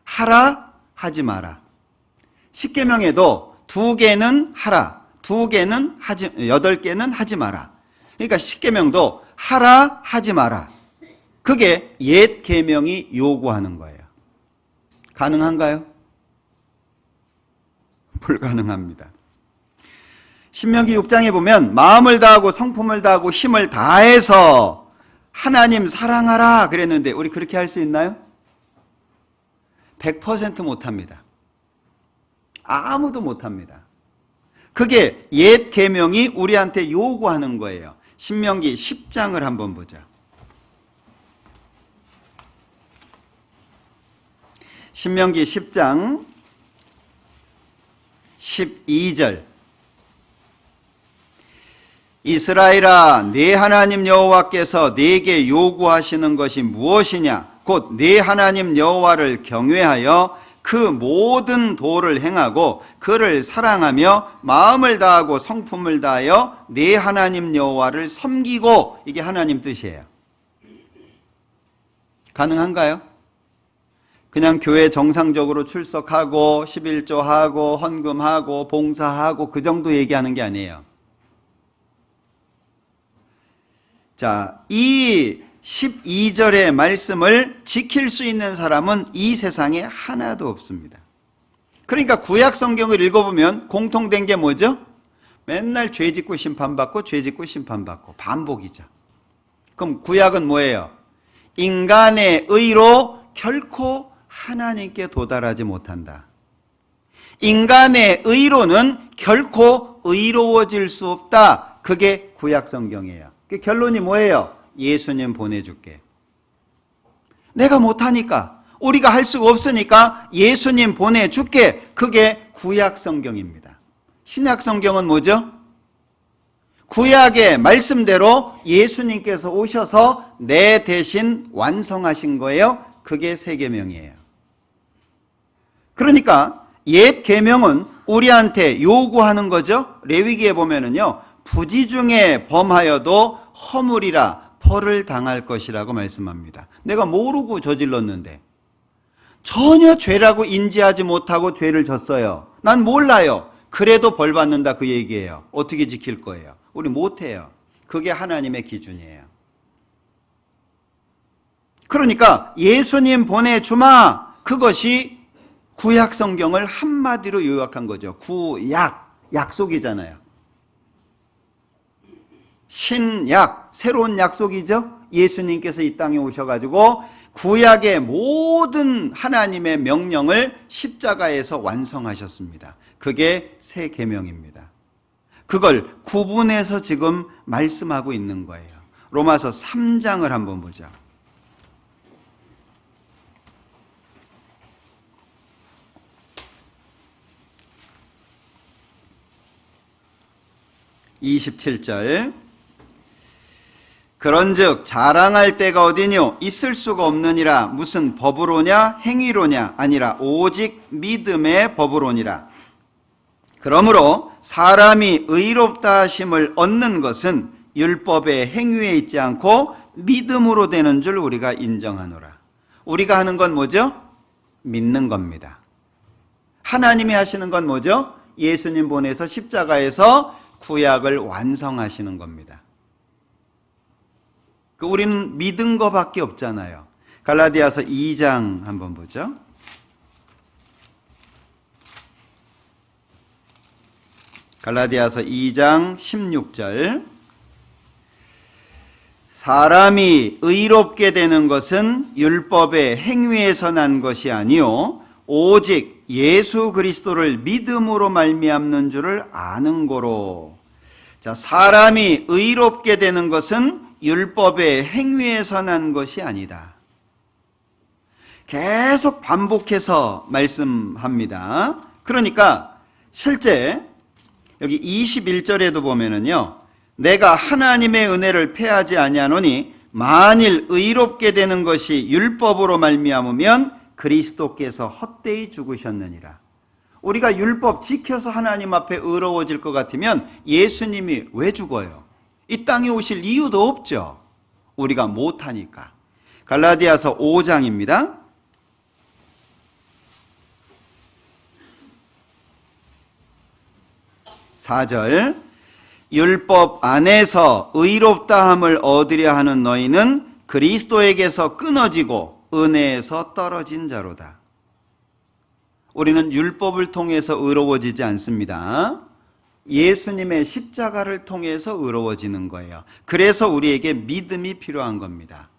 하라, 하지 마라. 10계명에도 2개는 하라, 2개는 하지, 8개는 하지 마라. 그러니까 10계명도 하라, 하지 마라. 그게 옛 계명이 요구하는 거예요. 가능한가요? 불가능합니다. 신명기 6장에 보면 마음을 다하고 성품을 다하고 힘을 다해서 하나님 사랑하라 그랬는데 우리 그렇게 할 수 있나요? 100% 못합니다. 아무도 못합니다. 그게 옛 계명이 우리한테 요구하는 거예요. 신명기 10장을 한번 보자. 신명기 10장 12절. 이스라엘아, 네 하나님 여호와께서 네게 요구하시는 것이 무엇이냐? 곧 네 하나님 여호와를 경외하여 그 모든 도를 행하고 그를 사랑하며 마음을 다하고 성품을 다하여 네 하나님 여호와를 섬기고. 이게 하나님 뜻이에요. 가능한가요? 그냥 교회 정상적으로 출석하고 11조하고 헌금하고 봉사하고 그 정도 얘기하는 게 아니에요. 자, 이 12절의 말씀을 지킬 수 있는 사람은 이 세상에 하나도 없습니다. 그러니까 구약 성경을 읽어보면 공통된 게 뭐죠? 맨날 죄 짓고 심판받고 죄 짓고 심판받고 반복이죠. 그럼 구약은 뭐예요? 인간의 의로 결코 하나님께 도달하지 못한다. 인간의 의로는 결코 의로워질 수 없다. 그게 구약 성경이에요. 그 결론이 뭐예요? 예수님 보내줄게. 내가 못하니까, 우리가 할 수가 없으니까 예수님 보내줄게. 그게 구약 성경입니다. 신약 성경은 뭐죠? 구약의 말씀대로 예수님께서 오셔서 내 대신 완성하신 거예요. 그게 새 계명이에요. 그러니까 옛 계명은 우리한테 요구하는 거죠. 레위기에 보면은요, 부지 중에 범하여도 허물이라 벌을 당할 것이라고 말씀합니다. 내가 모르고 저질렀는데, 전혀 죄라고 인지하지 못하고 죄를 졌어요. 난 몰라요. 그래도 벌 받는다 그 얘기예요. 어떻게 지킬 거예요? 우리 못해요. 그게 하나님의 기준이에요. 그러니까 예수님 보내주마, 그것이 구약 성경을 한마디로 요약한 거죠. 구약, 약속이잖아요. 신약, 새로운 약속이죠. 예수님께서 이 땅에 오셔가지고 구약의 모든 하나님의 명령을 십자가에서 완성하셨습니다. 그게 새 계명입니다. 그걸 구분해서 지금 말씀하고 있는 거예요. 로마서 3장을 한번 보자. (27절) 그런즉 자랑할 때가 어디뇨? 있을 수가 없느니라. 무슨 법으로냐? 행위로냐? 아니라 오직 믿음의 법으로니라. 그러므로 사람이 의롭다 하심을 얻는 것은 율법의 행위에 있지 않고 믿음으로 되는 줄 우리가 인정하노라. 우리가 하는 건 뭐죠? 믿는 겁니다. 하나님이 하시는 건 뭐죠? 예수님 보내서 십자가에서 구약을 완성하시는 겁니다. 우리는 믿은 거밖에 없잖아요. 갈라디아서 2장 한번 보죠. 갈라디아서 2장 16절. 사람이 의롭게 되는 것은 율법의 행위에서 난 것이 아니요 오직 예수 그리스도를 믿음으로 말미암는 줄을 아는 거로. 자, 사람이 의롭게 되는 것은 율법의 행위에서 난 것이 아니다. 계속 반복해서 말씀합니다. 그러니까 실제 여기 21절에도 보면은요, 내가 하나님의 은혜를 패하지 아니하노니 만일 의롭게 되는 것이 율법으로 말미암으면 그리스도께서 헛되이 죽으셨느니라. 우리가 율법 지켜서 하나님 앞에 의로워질 것 같으면 예수님이 왜 죽어요? 이 땅에 오실 이유도 없죠. 우리가 못하니까. 갈라디아서 5장입니다. 4절. 율법 안에서 의롭다함을 얻으려 하는 너희는 그리스도에게서 끊어지고 은혜에서 떨어진 자로다. 우리는 율법을 통해서 의로워지지 않습니다. 예수님의 십자가를 통해서 의로워지는 거예요. 그래서 우리에게 믿음이 필요한 겁니다.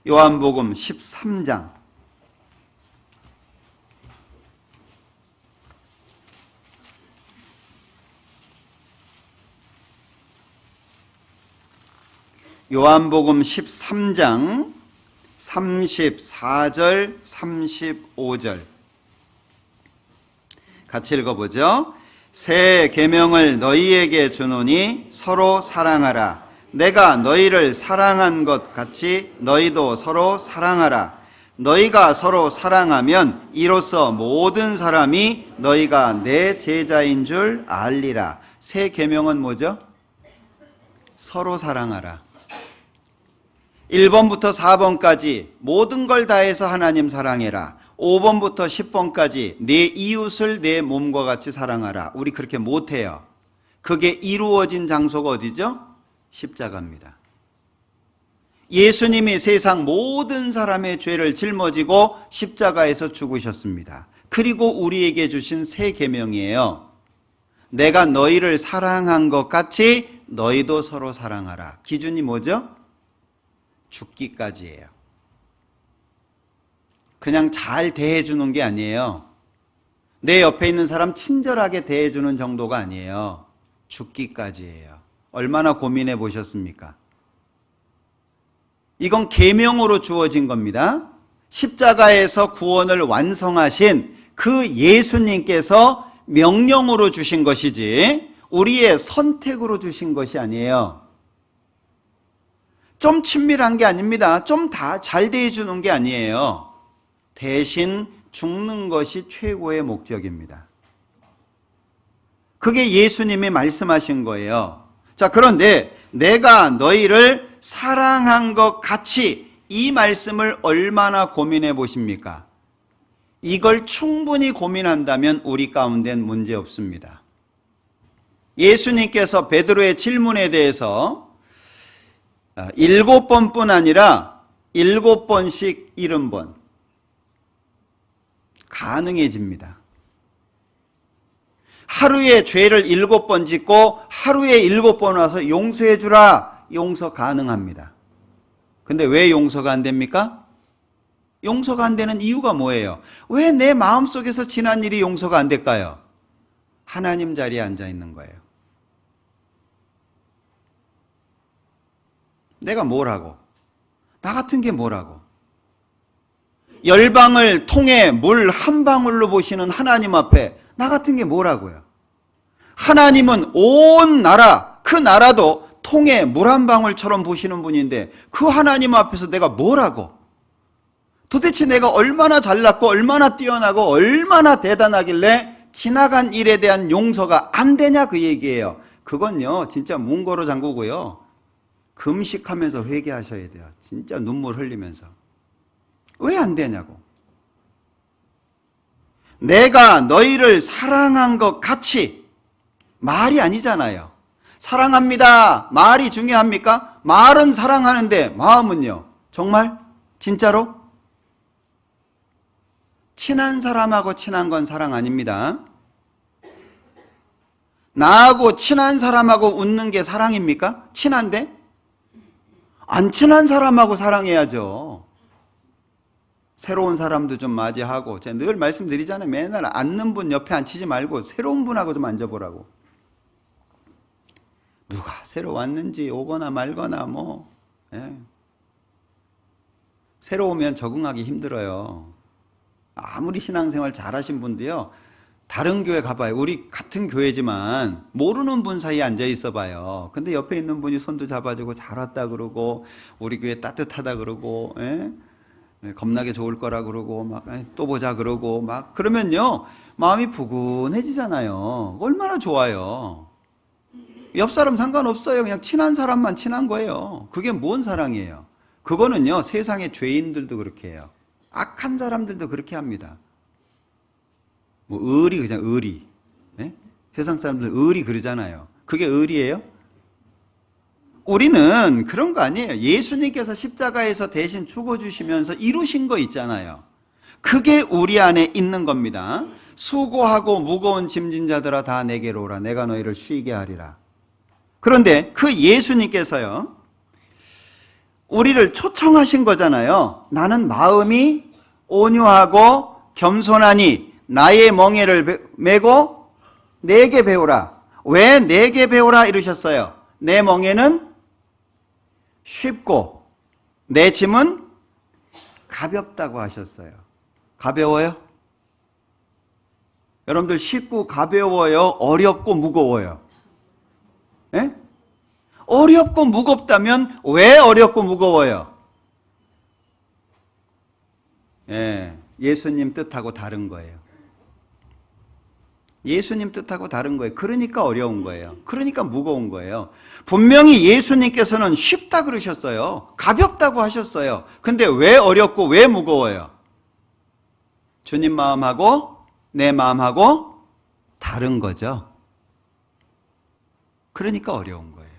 요한복음 13장 요한복음 13장 34절 35절 같이 읽어보죠. 새 계명을 너희에게 주노니 서로 사랑하라. 내가 너희를 사랑한 것 같이 너희도 서로 사랑하라. 너희가 서로 사랑하면 이로써 모든 사람이 너희가 내 제자인 줄 알리라. 새 계명은 뭐죠? 서로 사랑하라. 1번부터 4번까지 모든 걸 다해서 하나님 사랑해라. 5번부터 10번까지 내 이웃을 내 몸과 같이 사랑하라. 우리 그렇게 못해요. 그게 이루어진 장소가 어디죠? 십자가입니다. 예수님이 세상 모든 사람의 죄를 짊어지고 십자가에서 죽으셨습니다. 그리고 우리에게 주신 새 계명이에요. 내가 너희를 사랑한 것 같이 너희도 서로 사랑하라. 기준이 뭐죠? 죽기까지예요. 그냥 잘 대해주는 게 아니에요. 내 옆에 있는 사람 친절하게 대해주는 정도가 아니에요. 죽기까지예요. 얼마나 고민해 보셨습니까? 이건 계명으로 주어진 겁니다. 십자가에서 구원을 완성하신 그 예수님께서 명령으로 주신 것이지 우리의 선택으로 주신 것이 아니에요. 좀 친밀한 게 아닙니다. 좀 다 잘 대해주는 게 아니에요. 대신 죽는 것이 최고의 목적입니다. 그게 예수님이 말씀하신 거예요. 자, 그런데 내가 너희를 사랑한 것 같이 이 말씀을 얼마나 고민해 보십니까? 이걸 충분히 고민한다면 우리 가운데는 문제 없습니다. 예수님께서 베드로의 질문에 대해서 7번뿐 아니라 7번씩 70번 가능해집니다. 하루에 죄를 7번 짓고 하루에 7번 와서 용서해 주라. 용서 가능합니다. 근데 왜 용서가 안 됩니까? 용서가 안 되는 이유가 뭐예요? 왜 내 마음속에서 지난 일이 용서가 안 될까요? 하나님 자리에 앉아 있는 거예요. 내가 뭘 하고? 나 같은 게 뭘 하고? 열방을 통해 물 한 방울로 보시는 하나님 앞에 나 같은 게 뭘 하고요? 하나님은 온 나라, 그 나라도 통해 물 한 방울처럼 보시는 분인데 그 하나님 앞에서 내가 뭘 하고? 도대체 내가 얼마나 잘났고 얼마나 뛰어나고 얼마나 대단하길래 지나간 일에 대한 용서가 안 되냐 그 얘기예요. 그건요 진짜 문고로 잠그고요. 금식하면서 회개하셔야 돼요. 진짜 눈물 흘리면서. 왜 안 되냐고. 내가 너희를 사랑한 것 같이 말이 아니잖아요. 사랑합니다. 말이 중요합니까? 말은 사랑하는데 마음은요? 정말? 진짜로? 친한 사람하고 친한 건 사랑 아닙니다. 나하고 친한 사람하고 웃는 게 사랑입니까? 친한데? 안 친한 사람하고 사랑해야죠. 새로운 사람도 좀 맞이하고, 제가 늘 말씀드리잖아요. 맨날 앉는 분 옆에 앉히지 말고 새로운 분하고 좀 앉아보라고. 누가 새로 왔는지 오거나 말거나 예. 새로 오면 적응하기 힘들어요. 아무리 신앙생활 잘하신 분도요, 다른 교회 가봐요. 우리 같은 교회지만 모르는 분 사이에 앉아 있어 봐요. 근데 옆에 있는 분이 손도 잡아주고 잘 왔다 그러고 우리 교회 따뜻하다 그러고 겁나게 좋을 거라 그러고 막 또 보자 그러고 막 그러면요, 마음이 부근해지잖아요. 얼마나 좋아요. 옆 사람 상관없어요. 그냥 친한 사람만 친한 거예요. 그게 뭔 사랑이에요? 그거는요, 세상의 죄인들도 그렇게 해요. 악한 사람들도 그렇게 합니다. 의리, 그냥 의리. 네? 세상 사람들 의리 그러잖아요. 그게 의리예요? 우리는 그런 거 아니에요. 예수님께서 십자가에서 대신 죽어주시면서 이루신 거 있잖아요. 그게 우리 안에 있는 겁니다. 수고하고 무거운 짐진 자들아 다 내게로 오라. 내가 너희를 쉬게 하리라. 그런데 그 예수님께서요, 우리를 초청하신 거잖아요. 나는 마음이 온유하고 겸손하니 나의 멍에를 메고 내게 배우라. 왜 내게 배우라 이러셨어요? 내 멍에는 쉽고 내 짐은 가볍다고 하셨어요. 가벼워요? 여러분들 쉽고 가벼워요? 어렵고 무거워요? 예? 어렵고 무겁다면 왜 어렵고 무거워요? 예수님 뜻하고 다른 거예요. 예수님 뜻하고 다른 거예요. 그러니까 어려운 거예요. 그러니까 무거운 거예요. 분명히 예수님께서는 쉽다 그러셨어요. 가볍다고 하셨어요. 근데 왜 어렵고 왜 무거워요? 주님 마음하고 내 마음하고 다른 거죠. 그러니까 어려운 거예요.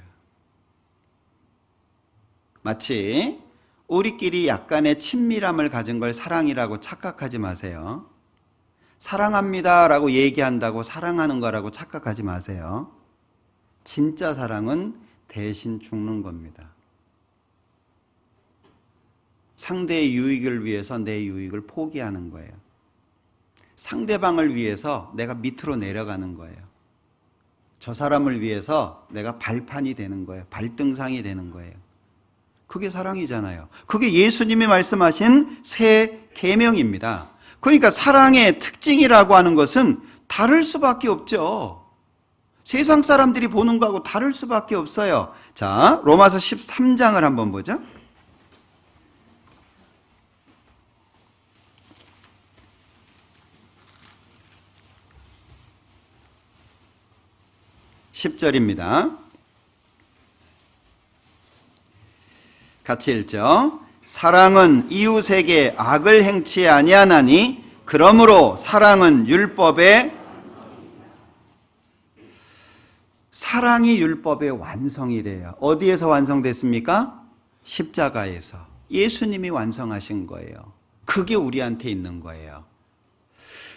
마치 우리끼리 약간의 친밀함을 가진 걸 사랑이라고 착각하지 마세요. 사랑합니다 라고 얘기한다고 사랑하는 거라고 착각하지 마세요. 진짜 사랑은 대신 죽는 겁니다. 상대의 유익을 위해서 내 유익을 포기하는 거예요. 상대방을 위해서 내가 밑으로 내려가는 거예요. 저 사람을 위해서 내가 발판이 되는 거예요. 발등상이 되는 거예요. 그게 사랑이잖아요. 그게 예수님이 말씀하신 새 계명입니다. 그러니까 사랑의 특징이라고 하는 것은 다를 수밖에 없죠. 세상 사람들이 보는 거하고 다를 수밖에 없어요. 자, 로마서 13장을 한번 보죠. (10절입니다) 같이 읽죠. 사랑은 이웃에게 악을 행치 아니하나니 그러므로 사랑은 사랑이 율법의 완성이래요. 어디에서 완성됐습니까? 십자가에서. 예수님이 완성하신 거예요. 그게 우리한테 있는 거예요.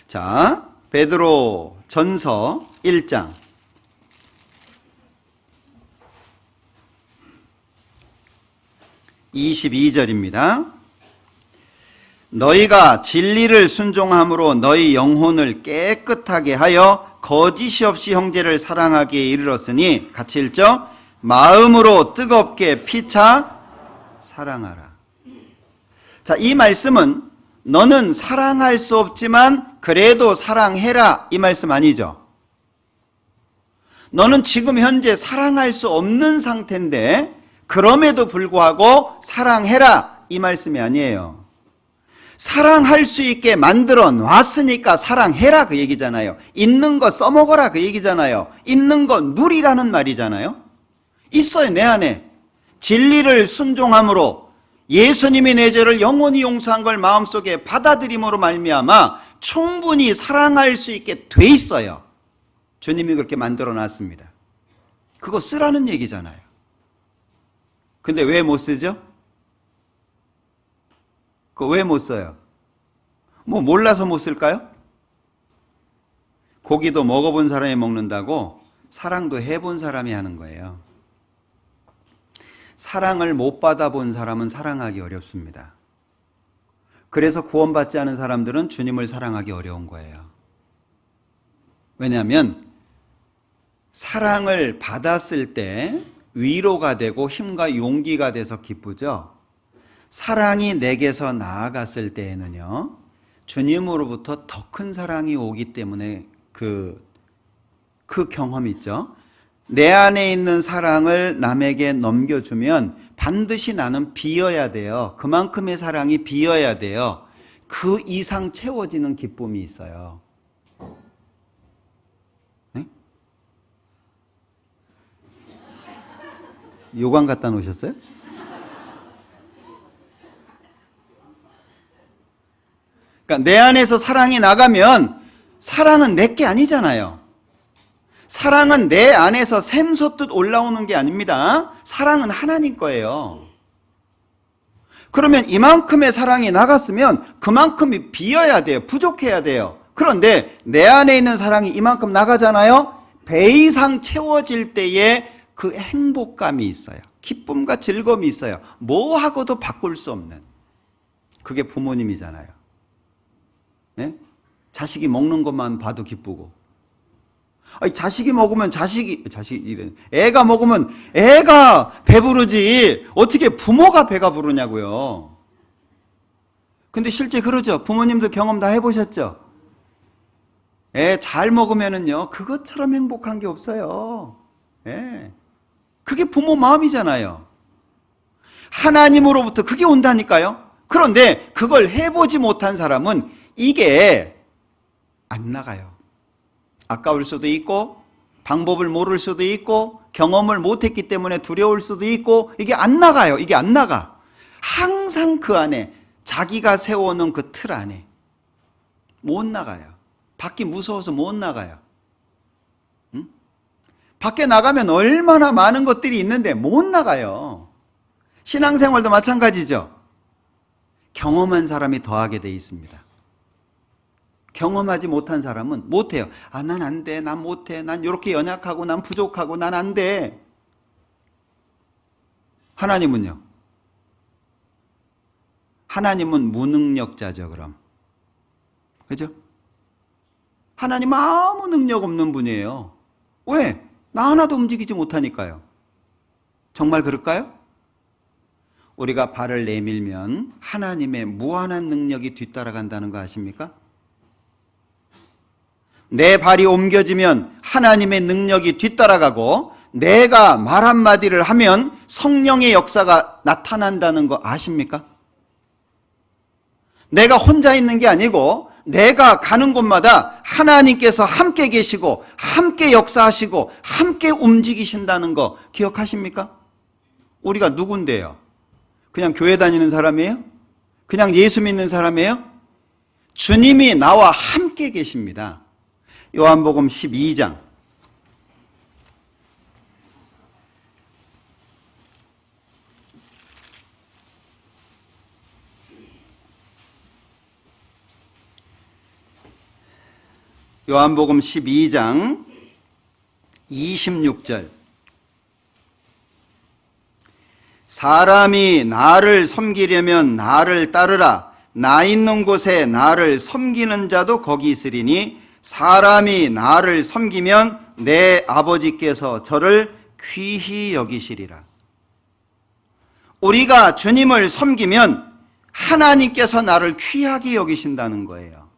자, 베드로 전서 1장 22절입니다. 너희가 진리를 순종함으로 너희 영혼을 깨끗하게 하여 거짓이 없이 형제를 사랑하기에 이르렀으니 같이 읽죠. 마음으로 뜨겁게 피차 사랑하라. 자, 이 말씀은 너는 사랑할 수 없지만 그래도 사랑해라 이 말씀 아니죠. 너는 지금 현재 사랑할 수 없는 상태인데 그럼에도 불구하고 사랑해라 이 말씀이 아니에요. 사랑할 수 있게 만들어 놨으니까 사랑해라 그 얘기잖아요. 있는 거 써먹어라 그 얘기잖아요. 있는 거 누리라는 말이잖아요. 있어요. 내 안에 진리를 순종함으로 예수님이 내 죄를 영원히 용서한 걸 마음속에 받아들임으로 말미암아 충분히 사랑할 수 있게 돼 있어요. 주님이 그렇게 만들어 놨습니다. 그거 쓰라는 얘기잖아요. 근데 왜 못 쓰죠? 그거 왜 못 써요? 뭐 몰라서 못 쓸까요? 고기도 먹어본 사람이 먹는다고 사랑도 해본 사람이 하는 거예요. 사랑을 못 받아본 사람은 사랑하기 어렵습니다. 그래서 구원받지 않은 사람들은 주님을 사랑하기 어려운 거예요. 왜냐하면 사랑을 받았을 때 위로가 되고 힘과 용기가 돼서 기쁘죠. 사랑이 내게서 나아갔을 때에는요, 주님으로부터 더 큰 사랑이 오기 때문에 그 경험이 있죠. 내 안에 있는 사랑을 남에게 넘겨주면 반드시 나는 비어야 돼요. 그만큼의 사랑이 비어야 돼요. 그 이상 채워지는 기쁨이 있어요. 네? 요강 갖다 놓으셨어요? 그러니까 내 안에서 사랑이 나가면 사랑은 내게 아니잖아요. 사랑은 내 안에서 샘솟듯 올라오는 게 아닙니다. 사랑은 하나님 거예요. 그러면 이만큼의 사랑이 나갔으면 그만큼이 비어야 돼요. 부족해야 돼요. 그런데 내 안에 있는 사랑이 이만큼 나가잖아요. 배 이상 채워질 때에 그 행복감이 있어요. 기쁨과 즐거움이 있어요. 뭐 하고도 바꿀 수 없는. 그게 부모님이잖아요. 네? 자식이 먹는 것만 봐도 기쁘고, 아니, 자식이 먹으면 애가 먹으면 애가 배부르지 어떻게 부모가 배가 부르냐고요. 근데 실제 그러죠. 부모님도 경험 다 해보셨죠. 애 잘 먹으면은요 그것처럼 행복한 게 없어요. 예. 그게 부모 마음이잖아요. 하나님으로부터 그게 온다니까요. 그런데 그걸 해보지 못한 사람은 이게 안 나가요. 아까울 수도 있고, 방법을 모를 수도 있고, 경험을 못했기 때문에 두려울 수도 있고, 이게 안 나가요. 이게 안 나가. 항상 그 안에, 자기가 세워놓은 그 틀 안에 못 나가요. 밖이 무서워서 못 나가요. 응? 밖에 나가면 얼마나 많은 것들이 있는데 못 나가요. 신앙생활도 마찬가지죠. 경험한 사람이 더하게 돼 있습니다. 경험하지 못한 사람은 못해요. 아, 난 안 돼. 난 못해. 난 이렇게 연약하고 난 부족하고 난 안 돼. 하나님은요? 하나님은 무능력자죠, 그럼. 그죠? 하나님 아무 능력 없는 분이에요. 왜? 나 하나도 움직이지 못하니까요. 정말 그럴까요? 우리가 발을 내밀면 하나님의 무한한 능력이 뒤따라간다는 거 아십니까? 내 발이 옮겨지면 하나님의 능력이 뒤따라가고, 내가 말 한마디를 하면 성령의 역사가 나타난다는 거 아십니까? 내가 혼자 있는 게 아니고 내가 가는 곳마다 하나님께서 함께 계시고 함께 역사하시고 함께 움직이신다는 거 기억하십니까? 우리가 누군데요? 그냥 교회 다니는 사람이에요? 그냥 예수 믿는 사람이에요? 주님이 나와 함께 계십니다. 요한복음 12장 요한복음 12장 26절. 사람이 나를 섬기려면 나를 따르라. 나 있는 곳에 나를 섬기는 자도 거기 있으리니 사람이 나를 섬기면 내 아버지께서 저를 귀히 여기시리라. 우리가 주님을 섬기면 하나님께서 나를 귀하게 여기신다는 거예요.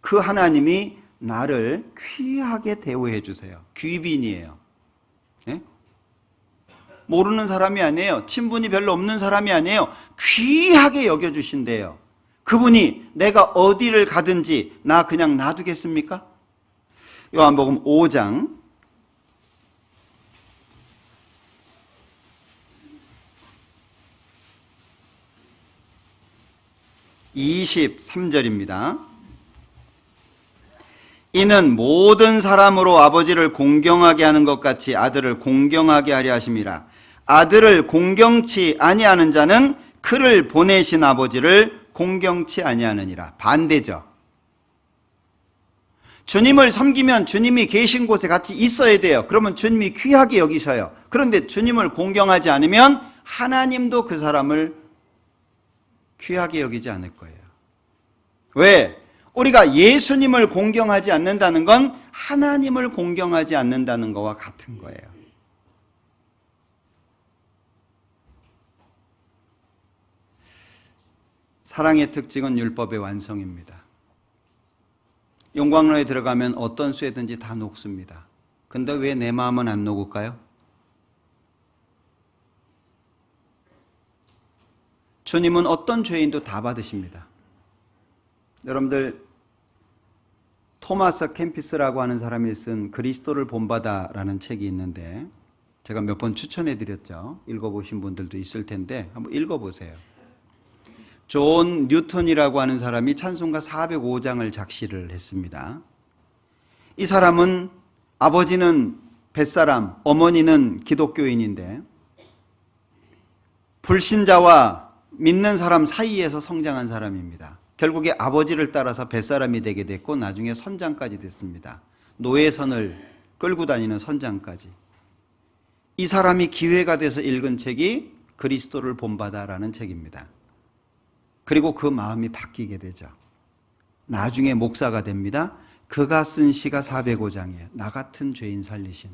그 하나님이 나를 귀하게 대우해 주세요. 귀빈이에요. 네? 모르는 사람이 아니에요. 친분이 별로 없는 사람이 아니에요. 귀하게 여겨주신대요. 그분이 내가 어디를 가든지 나 그냥 놔두겠습니까? 요한복음 5장 23절입니다. 이는 모든 사람으로 아버지를 공경하게 하는 것 같이 아들을 공경하게 하려 하심이라. 아들을 공경치 아니하는 자는 그를 보내신 아버지를 공경치 아니하느니라. 반대죠. 주님을 섬기면 주님이 계신 곳에 같이 있어야 돼요. 그러면 주님이 귀하게 여기셔요. 그런데 주님을 공경하지 않으면 하나님도 그 사람을 귀하게 여기지 않을 거예요. 왜? 우리가 예수님을 공경하지 않는다는 건 하나님을 공경하지 않는다는 것과 같은 거예요. 사랑의 특징은 율법의 완성입니다. 용광로에 들어가면 어떤 쇠든지 다 녹습니다. 근데 왜 내 마음은 안 녹을까요? 주님은 어떤 죄인도 다 받으십니다. 여러분들 토마스 캠피스라고 하는 사람이 쓴 그리스도를 본받아라는 책이 있는데 제가 몇 번 추천해 드렸죠. 읽어보신 분들도 있을 텐데 한번 읽어보세요. 존 뉴턴이라고 하는 사람이 찬송가 405장을 작시를 했습니다. 이 사람은 아버지는 뱃사람, 어머니는 기독교인인데 불신자와 믿는 사람 사이에서 성장한 사람입니다. 결국에 아버지를 따라서 뱃사람이 되게 됐고 나중에 선장까지 됐습니다. 노예선을 끌고 다니는 선장까지. 이 사람이 기회가 돼서 읽은 책이 그리스도를 본받아라는 책입니다. 그리고 그 마음이 바뀌게 되죠. 나중에 목사가 됩니다. 그가 쓴 시가 405장이에요. 나 같은 죄인 살리신.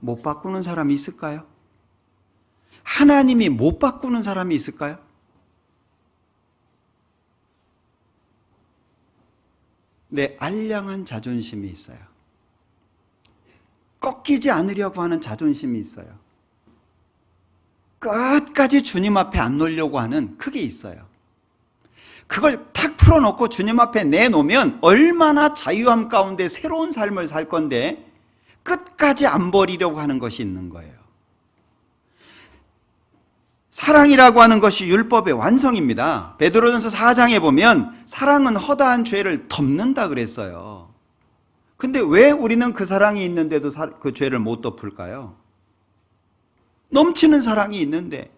못 바꾸는 사람이 있을까요? 하나님이 못 바꾸는 사람이 있을까요? 내 알량한 자존심이 있어요. 꺾이지 않으려고 하는 자존심이 있어요. 끝까지 주님 앞에 안 놓으려고 하는 그게 있어요. 그걸 탁 풀어놓고 주님 앞에 내놓으면 얼마나 자유함 가운데 새로운 삶을 살 건데 끝까지 안 버리려고 하는 것이 있는 거예요. 사랑이라고 하는 것이 율법의 완성입니다. 베드로전서 4장에 보면 사랑은 허다한 죄를 덮는다 그랬어요. 근데 왜 우리는 그 사랑이 있는데도 그 죄를 못 덮을까요? 넘치는 사랑이 있는데,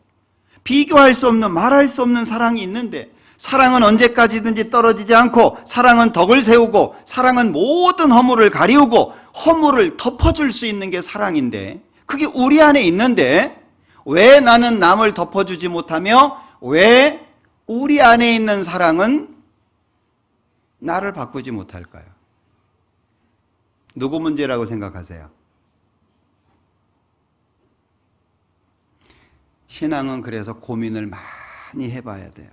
비교할 수 없는, 말할 수 없는 사랑이 있는데, 사랑은 언제까지든지 떨어지지 않고, 사랑은 덕을 세우고, 사랑은 모든 허물을 가리우고 허물을 덮어줄 수 있는 게 사랑인데, 그게 우리 안에 있는데 왜 나는 남을 덮어주지 못하며 왜 우리 안에 있는 사랑은 나를 바꾸지 못할까요? 누구 문제라고 생각하세요? 신앙은 그래서 고민을 많이 해봐야 돼요.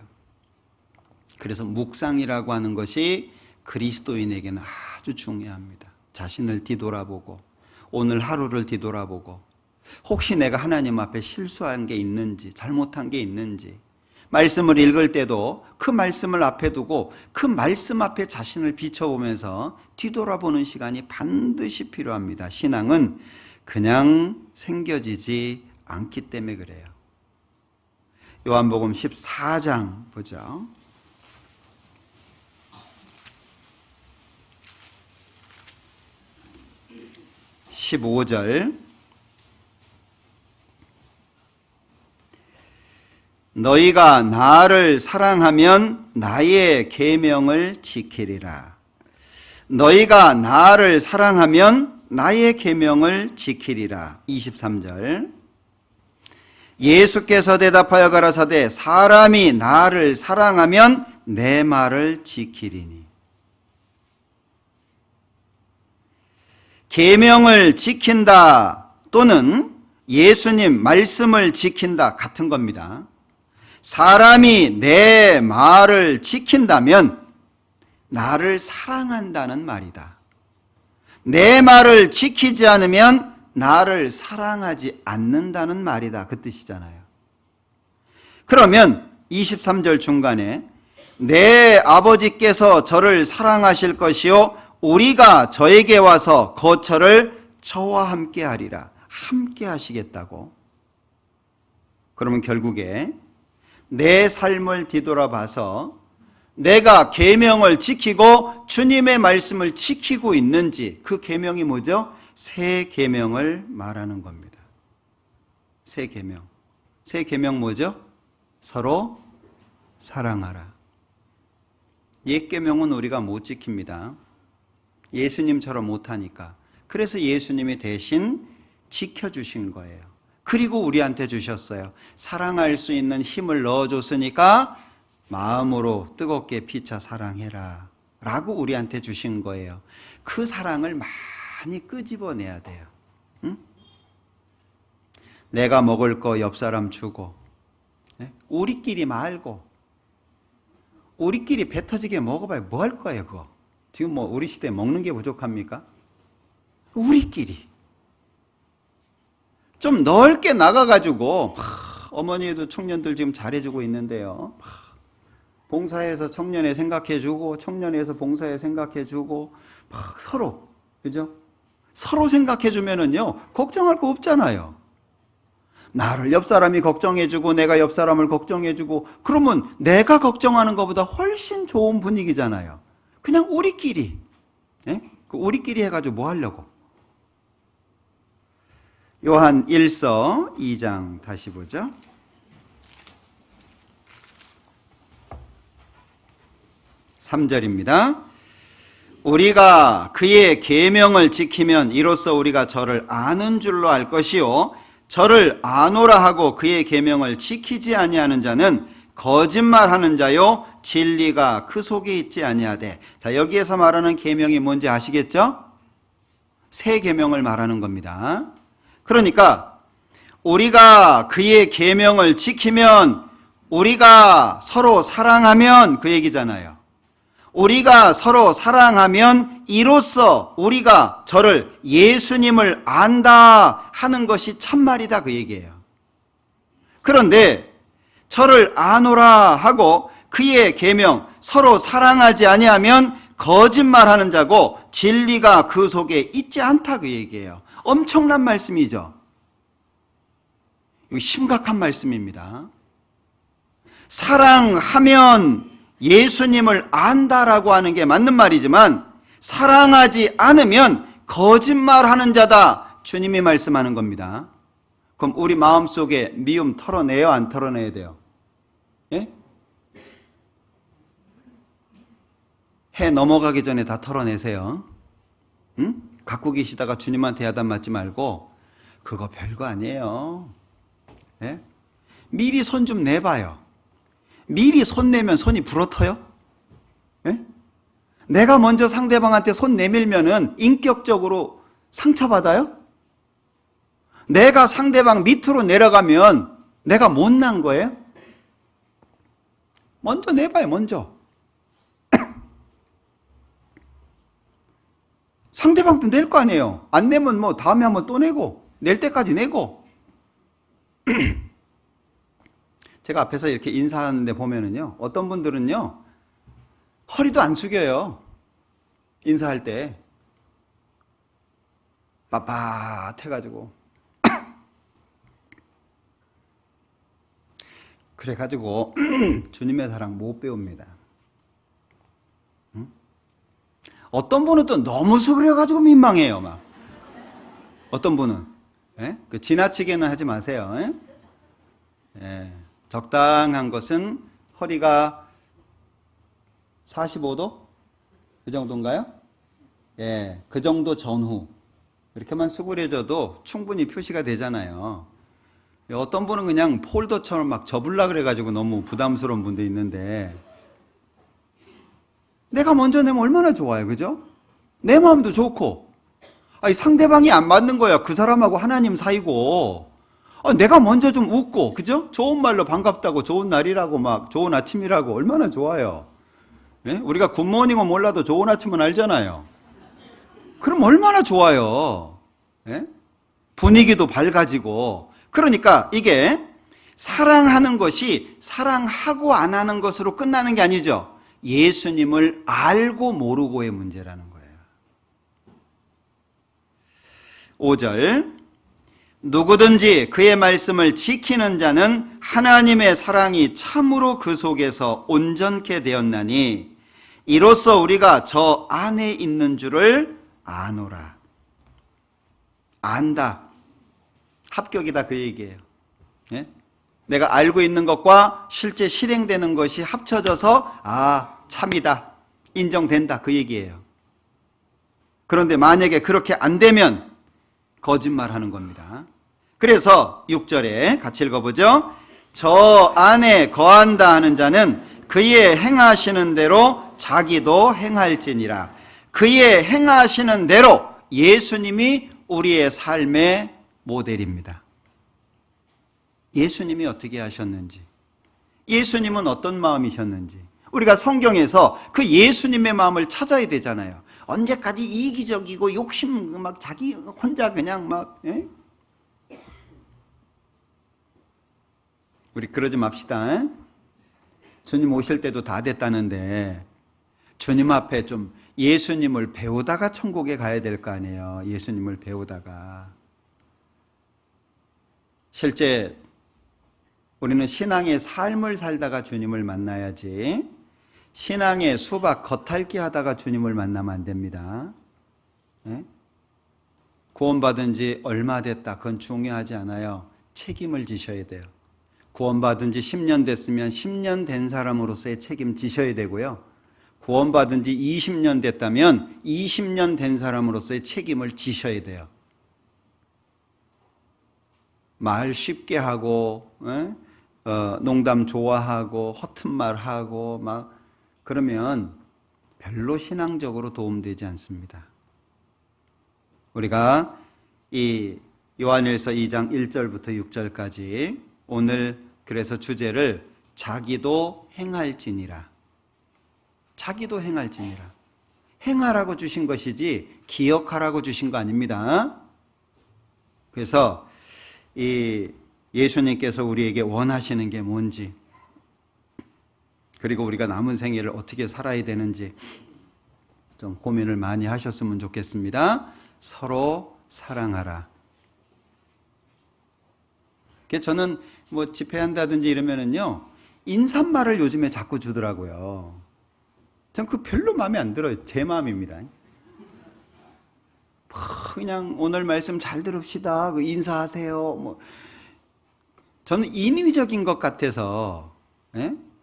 그래서 묵상이라고 하는 것이 그리스도인에게는 아주 중요합니다. 자신을 뒤돌아보고 오늘 하루를 뒤돌아보고 혹시 내가 하나님 앞에 실수한 게 있는지 잘못한 게 있는지 말씀을 읽을 때도 그 말씀을 앞에 두고 그 말씀 앞에 자신을 비춰보면서 뒤돌아보는 시간이 반드시 필요합니다. 신앙은 그냥 생겨지지 않기 때문에 그래요. 요한복음 14장 보죠. 15절 너희가 나를 사랑하면 나의 계명을 지키리라. 너희가 나를 사랑하면 나의 계명을 지키리라. 23절 예수께서 대답하여 가라사대 사람이 나를 사랑하면 내 말을 지키리니. 계명을 지킨다 또는 예수님 말씀을 지킨다 같은 겁니다. 사람이 내 말을 지킨다면 나를 사랑한다는 말이다. 내 말을 지키지 않으면 나를 사랑하지 않는다는 말이다. 그 뜻이잖아요. 그러면 23절 중간에 내 아버지께서 저를 사랑하실 것이요 우리가 저에게 와서 거처를 저와 함께 하리라. 함께 하시겠다고. 그러면 결국에 내 삶을 뒤돌아봐서 내가 계명을 지키고 주님의 말씀을 지키고 있는지 그 계명이 뭐죠? 새 계명을 말하는 겁니다. 새 계명. 새 계명 뭐죠? 서로 사랑하라. 옛 계명은 우리가 못 지킵니다. 예수님처럼 못하니까. 그래서 예수님이 대신 지켜주신 거예요. 그리고 우리한테 주셨어요. 사랑할 수 있는 힘을 넣어줬으니까 마음으로 뜨겁게 피차 사랑해라 라고 우리한테 주신 거예요. 그 사랑을 많이 끄집어내야 돼요. 응? 내가 먹을 거 옆 사람 주고, 우리끼리 말고, 우리끼리 배 터지게 먹어봐야 뭐 할 거예요 그거. 지금 뭐 우리 시대에 먹는 게 부족합니까? 우리끼리 좀 넓게 나가가지고, 어머니도 청년들 지금 잘해주고 있는데요, 봉사해서 청년에 생각해주고 청년에서 봉사에 생각해주고 서로, 그죠? 서로 생각해주면은요 걱정할 거 없잖아요. 나를 옆 사람이 걱정해주고 내가 옆 사람을 걱정해주고 그러면 내가 걱정하는 것보다 훨씬 좋은 분위기잖아요. 그냥 우리끼리, 그 우리끼리 해가지고 뭐 하려고. 요한 1서 2장 다시 보죠. 3절입니다. 우리가 그의 계명을 지키면 이로써 우리가 저를 아는 줄로 알 것이요 저를 아노라 하고 그의 계명을 지키지 아니하는 자는 거짓말하는 자요 진리가 그 속에 있지 아니하되. 자, 여기에서 말하는 계명이 뭔지 아시겠죠? 새 계명을 말하는 겁니다. 그러니까 우리가 그의 계명을 지키면, 우리가 서로 사랑하면 그 얘기잖아요. 우리가 서로 사랑하면 이로써 우리가 저를, 예수님을 안다 하는 것이 참말이다 그 얘기예요. 그런데 저를 아노라 하고 그의 계명, 서로 사랑하지 아니하면 거짓말하는 자고 진리가 그 속에 있지 않다 그 얘기예요. 엄청난 말씀이죠. 이거 심각한 말씀입니다. 사랑하면 예수님을 안다라고 하는 게 맞는 말이지만 사랑하지 않으면 거짓말하는 자다 주님이 말씀하는 겁니다. 그럼 우리 마음속에 미움 털어내요, 안 털어내야 돼요? 예? 해 넘어가기 전에 다 털어내세요. 응? 갖고 계시다가 주님한테 야단 맞지 말고, 그거 별거 아니에요. 예? 미리 손 좀 내봐요. 미리 손 내면 손이 불어터요? 예? 내가 먼저 상대방한테 손 내밀면은 인격적으로 상처받아요? 내가 상대방 밑으로 내려가면 내가 못난 거예요? 먼저 내봐요, 먼저. 상대방도 낼 거 아니에요. 안 내면 뭐 다음에 한번 또 내고, 낼 때까지 내고. 제가 앞에서 이렇게 인사하는데 보면은요, 어떤 분들은요, 허리도 안 숙여요. 인사할 때. 빳빳해가지고. 그래가지고, 주님의 사랑 못 배웁니다. 어떤 분은 또 너무 숙여가지고 민망해요, 막. 어떤 분은. 예? 그 지나치게는 하지 마세요. 예. 적당한 것은 허리가 45도? 그 정도인가요? 예. 그 정도 전후. 이렇게만 수그려져도 충분히 표시가 되잖아요. 어떤 분은 그냥 폴더처럼 막 접으려고 그래가지고 너무 부담스러운 분도 있는데, 내가 먼저 내면 얼마나 좋아요, 그죠? 내 마음도 좋고, 아니, 상대방이 안 맞는 거야. 그 사람하고 하나님 사이고, 내가 먼저 좀 웃고, 그죠? 좋은 말로 반갑다고, 좋은 날이라고, 막 좋은 아침이라고, 얼마나 좋아요. 예? 우리가 굿모닝은 몰라도 좋은 아침은 알잖아요. 그럼 얼마나 좋아요. 예? 분위기도 밝아지고. 그러니까 이게 사랑하는 것이 사랑하고 안 하는 것으로 끝나는 게 아니죠. 예수님을 알고 모르고의 문제라는 거예요. 5절, 누구든지 그의 말씀을 지키는 자는 하나님의 사랑이 참으로 그 속에서 온전케 되었나니 이로써 우리가 저 안에 있는 줄을 아노라. 안다, 합격이다 그 얘기예요. 예? 내가 알고 있는 것과 실제 실행되는 것이 합쳐져서 참이다, 인정된다 그 얘기예요. 그런데 만약에 그렇게 안 되면 거짓말하는 겁니다. 그래서 6절에 같이 읽어보죠. 저 안에 거한다 하는 자는 그의 행하시는 대로 자기도 행할지니라. 그의 행하시는 대로 예수님이 우리의 삶의 모델입니다. 예수님이 어떻게 하셨는지, 예수님은 어떤 마음이셨는지 우리가 성경에서 그 예수님의 마음을 찾아야 되잖아요. 언제까지 이기적이고 욕심 막 자기 혼자 그냥 막 우리 그러지 맙시다. 주님 오실 때도 다 됐다는데 주님 앞에 좀 예수님을 배우다가 천국에 가야 될 거 아니에요. 예수님을 배우다가. 실제 우리는 신앙의 삶을 살다가 주님을 만나야지 신앙의 수박 겉핥기 하다가 주님을 만나면 안 됩니다. 구원받은 지 얼마 됐다 그건 중요하지 않아요. 책임을 지셔야 돼요. 구원받은 지 10년 됐으면 10년 된 사람으로서의 책임 지셔야 되고요. 구원받은 지 20년 됐다면 20년 된 사람으로서의 책임을 지셔야 돼요. 말 쉽게 하고 농담 좋아하고 허튼 말 하고 막 그러면 별로 신앙적으로 도움되지 않습니다. 우리가 이 요한일서 2장 1절부터 6절까지 오늘 그래서 주제를 자기도 행할지니라. 자기도 행할지니라. 행하라고 주신 것이지 기억하라고 주신 거 아닙니다. 그래서 이 예수님께서 우리에게 원하시는 게 뭔지, 그리고 우리가 남은 생애를 어떻게 살아야 되는지 좀 고민을 많이 하셨으면 좋겠습니다. 서로 사랑하라. 저는 뭐 집회한다든지 이러면은요, 인사말을 요즘에 자꾸 주더라고요. 전 그 별로 마음에 안 들어요. 제 마음입니다. 그냥 오늘 말씀 잘 들읍시다. 인사하세요. 뭐 저는 인위적인 것 같아서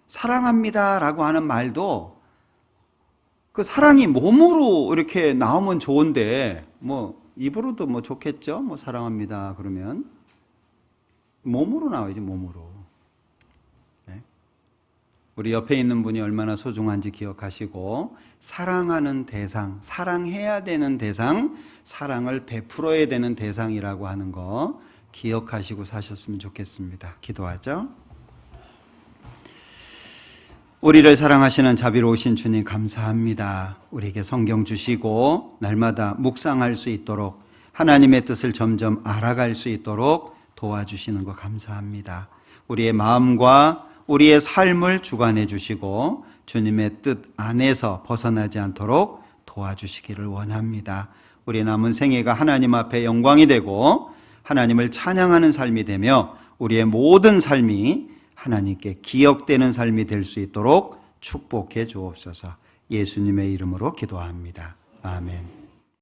사랑합니다라고 하는 말도 그 사랑이 몸으로 이렇게 나오면 좋은데 뭐 입으로도 뭐 좋겠죠. 뭐 사랑합니다 그러면 몸으로 나와야지 몸으로. 우리 옆에 있는 분이 얼마나 소중한지 기억하시고 사랑하는 대상, 사랑해야 되는 대상, 사랑을 베풀어야 되는 대상이라고 하는 거 기억하시고 사셨으면 좋겠습니다. 기도하죠. 우리를 사랑하시는 자비로우신 주님 감사합니다. 우리에게 성경 주시고 날마다 묵상할 수 있도록 하나님의 뜻을 점점 알아갈 수 있도록 도와주시는 거 감사합니다. 우리의 마음과 우리의 삶을 주관해 주시고 주님의 뜻 안에서 벗어나지 않도록 도와주시기를 원합니다. 우리 남은 생애가 하나님 앞에 영광이 되고 하나님을 찬양하는 삶이 되며 우리의 모든 삶이 하나님께 기억되는 삶이 될 수 있도록 축복해 주옵소서. 예수님의 이름으로 기도합니다. 아멘.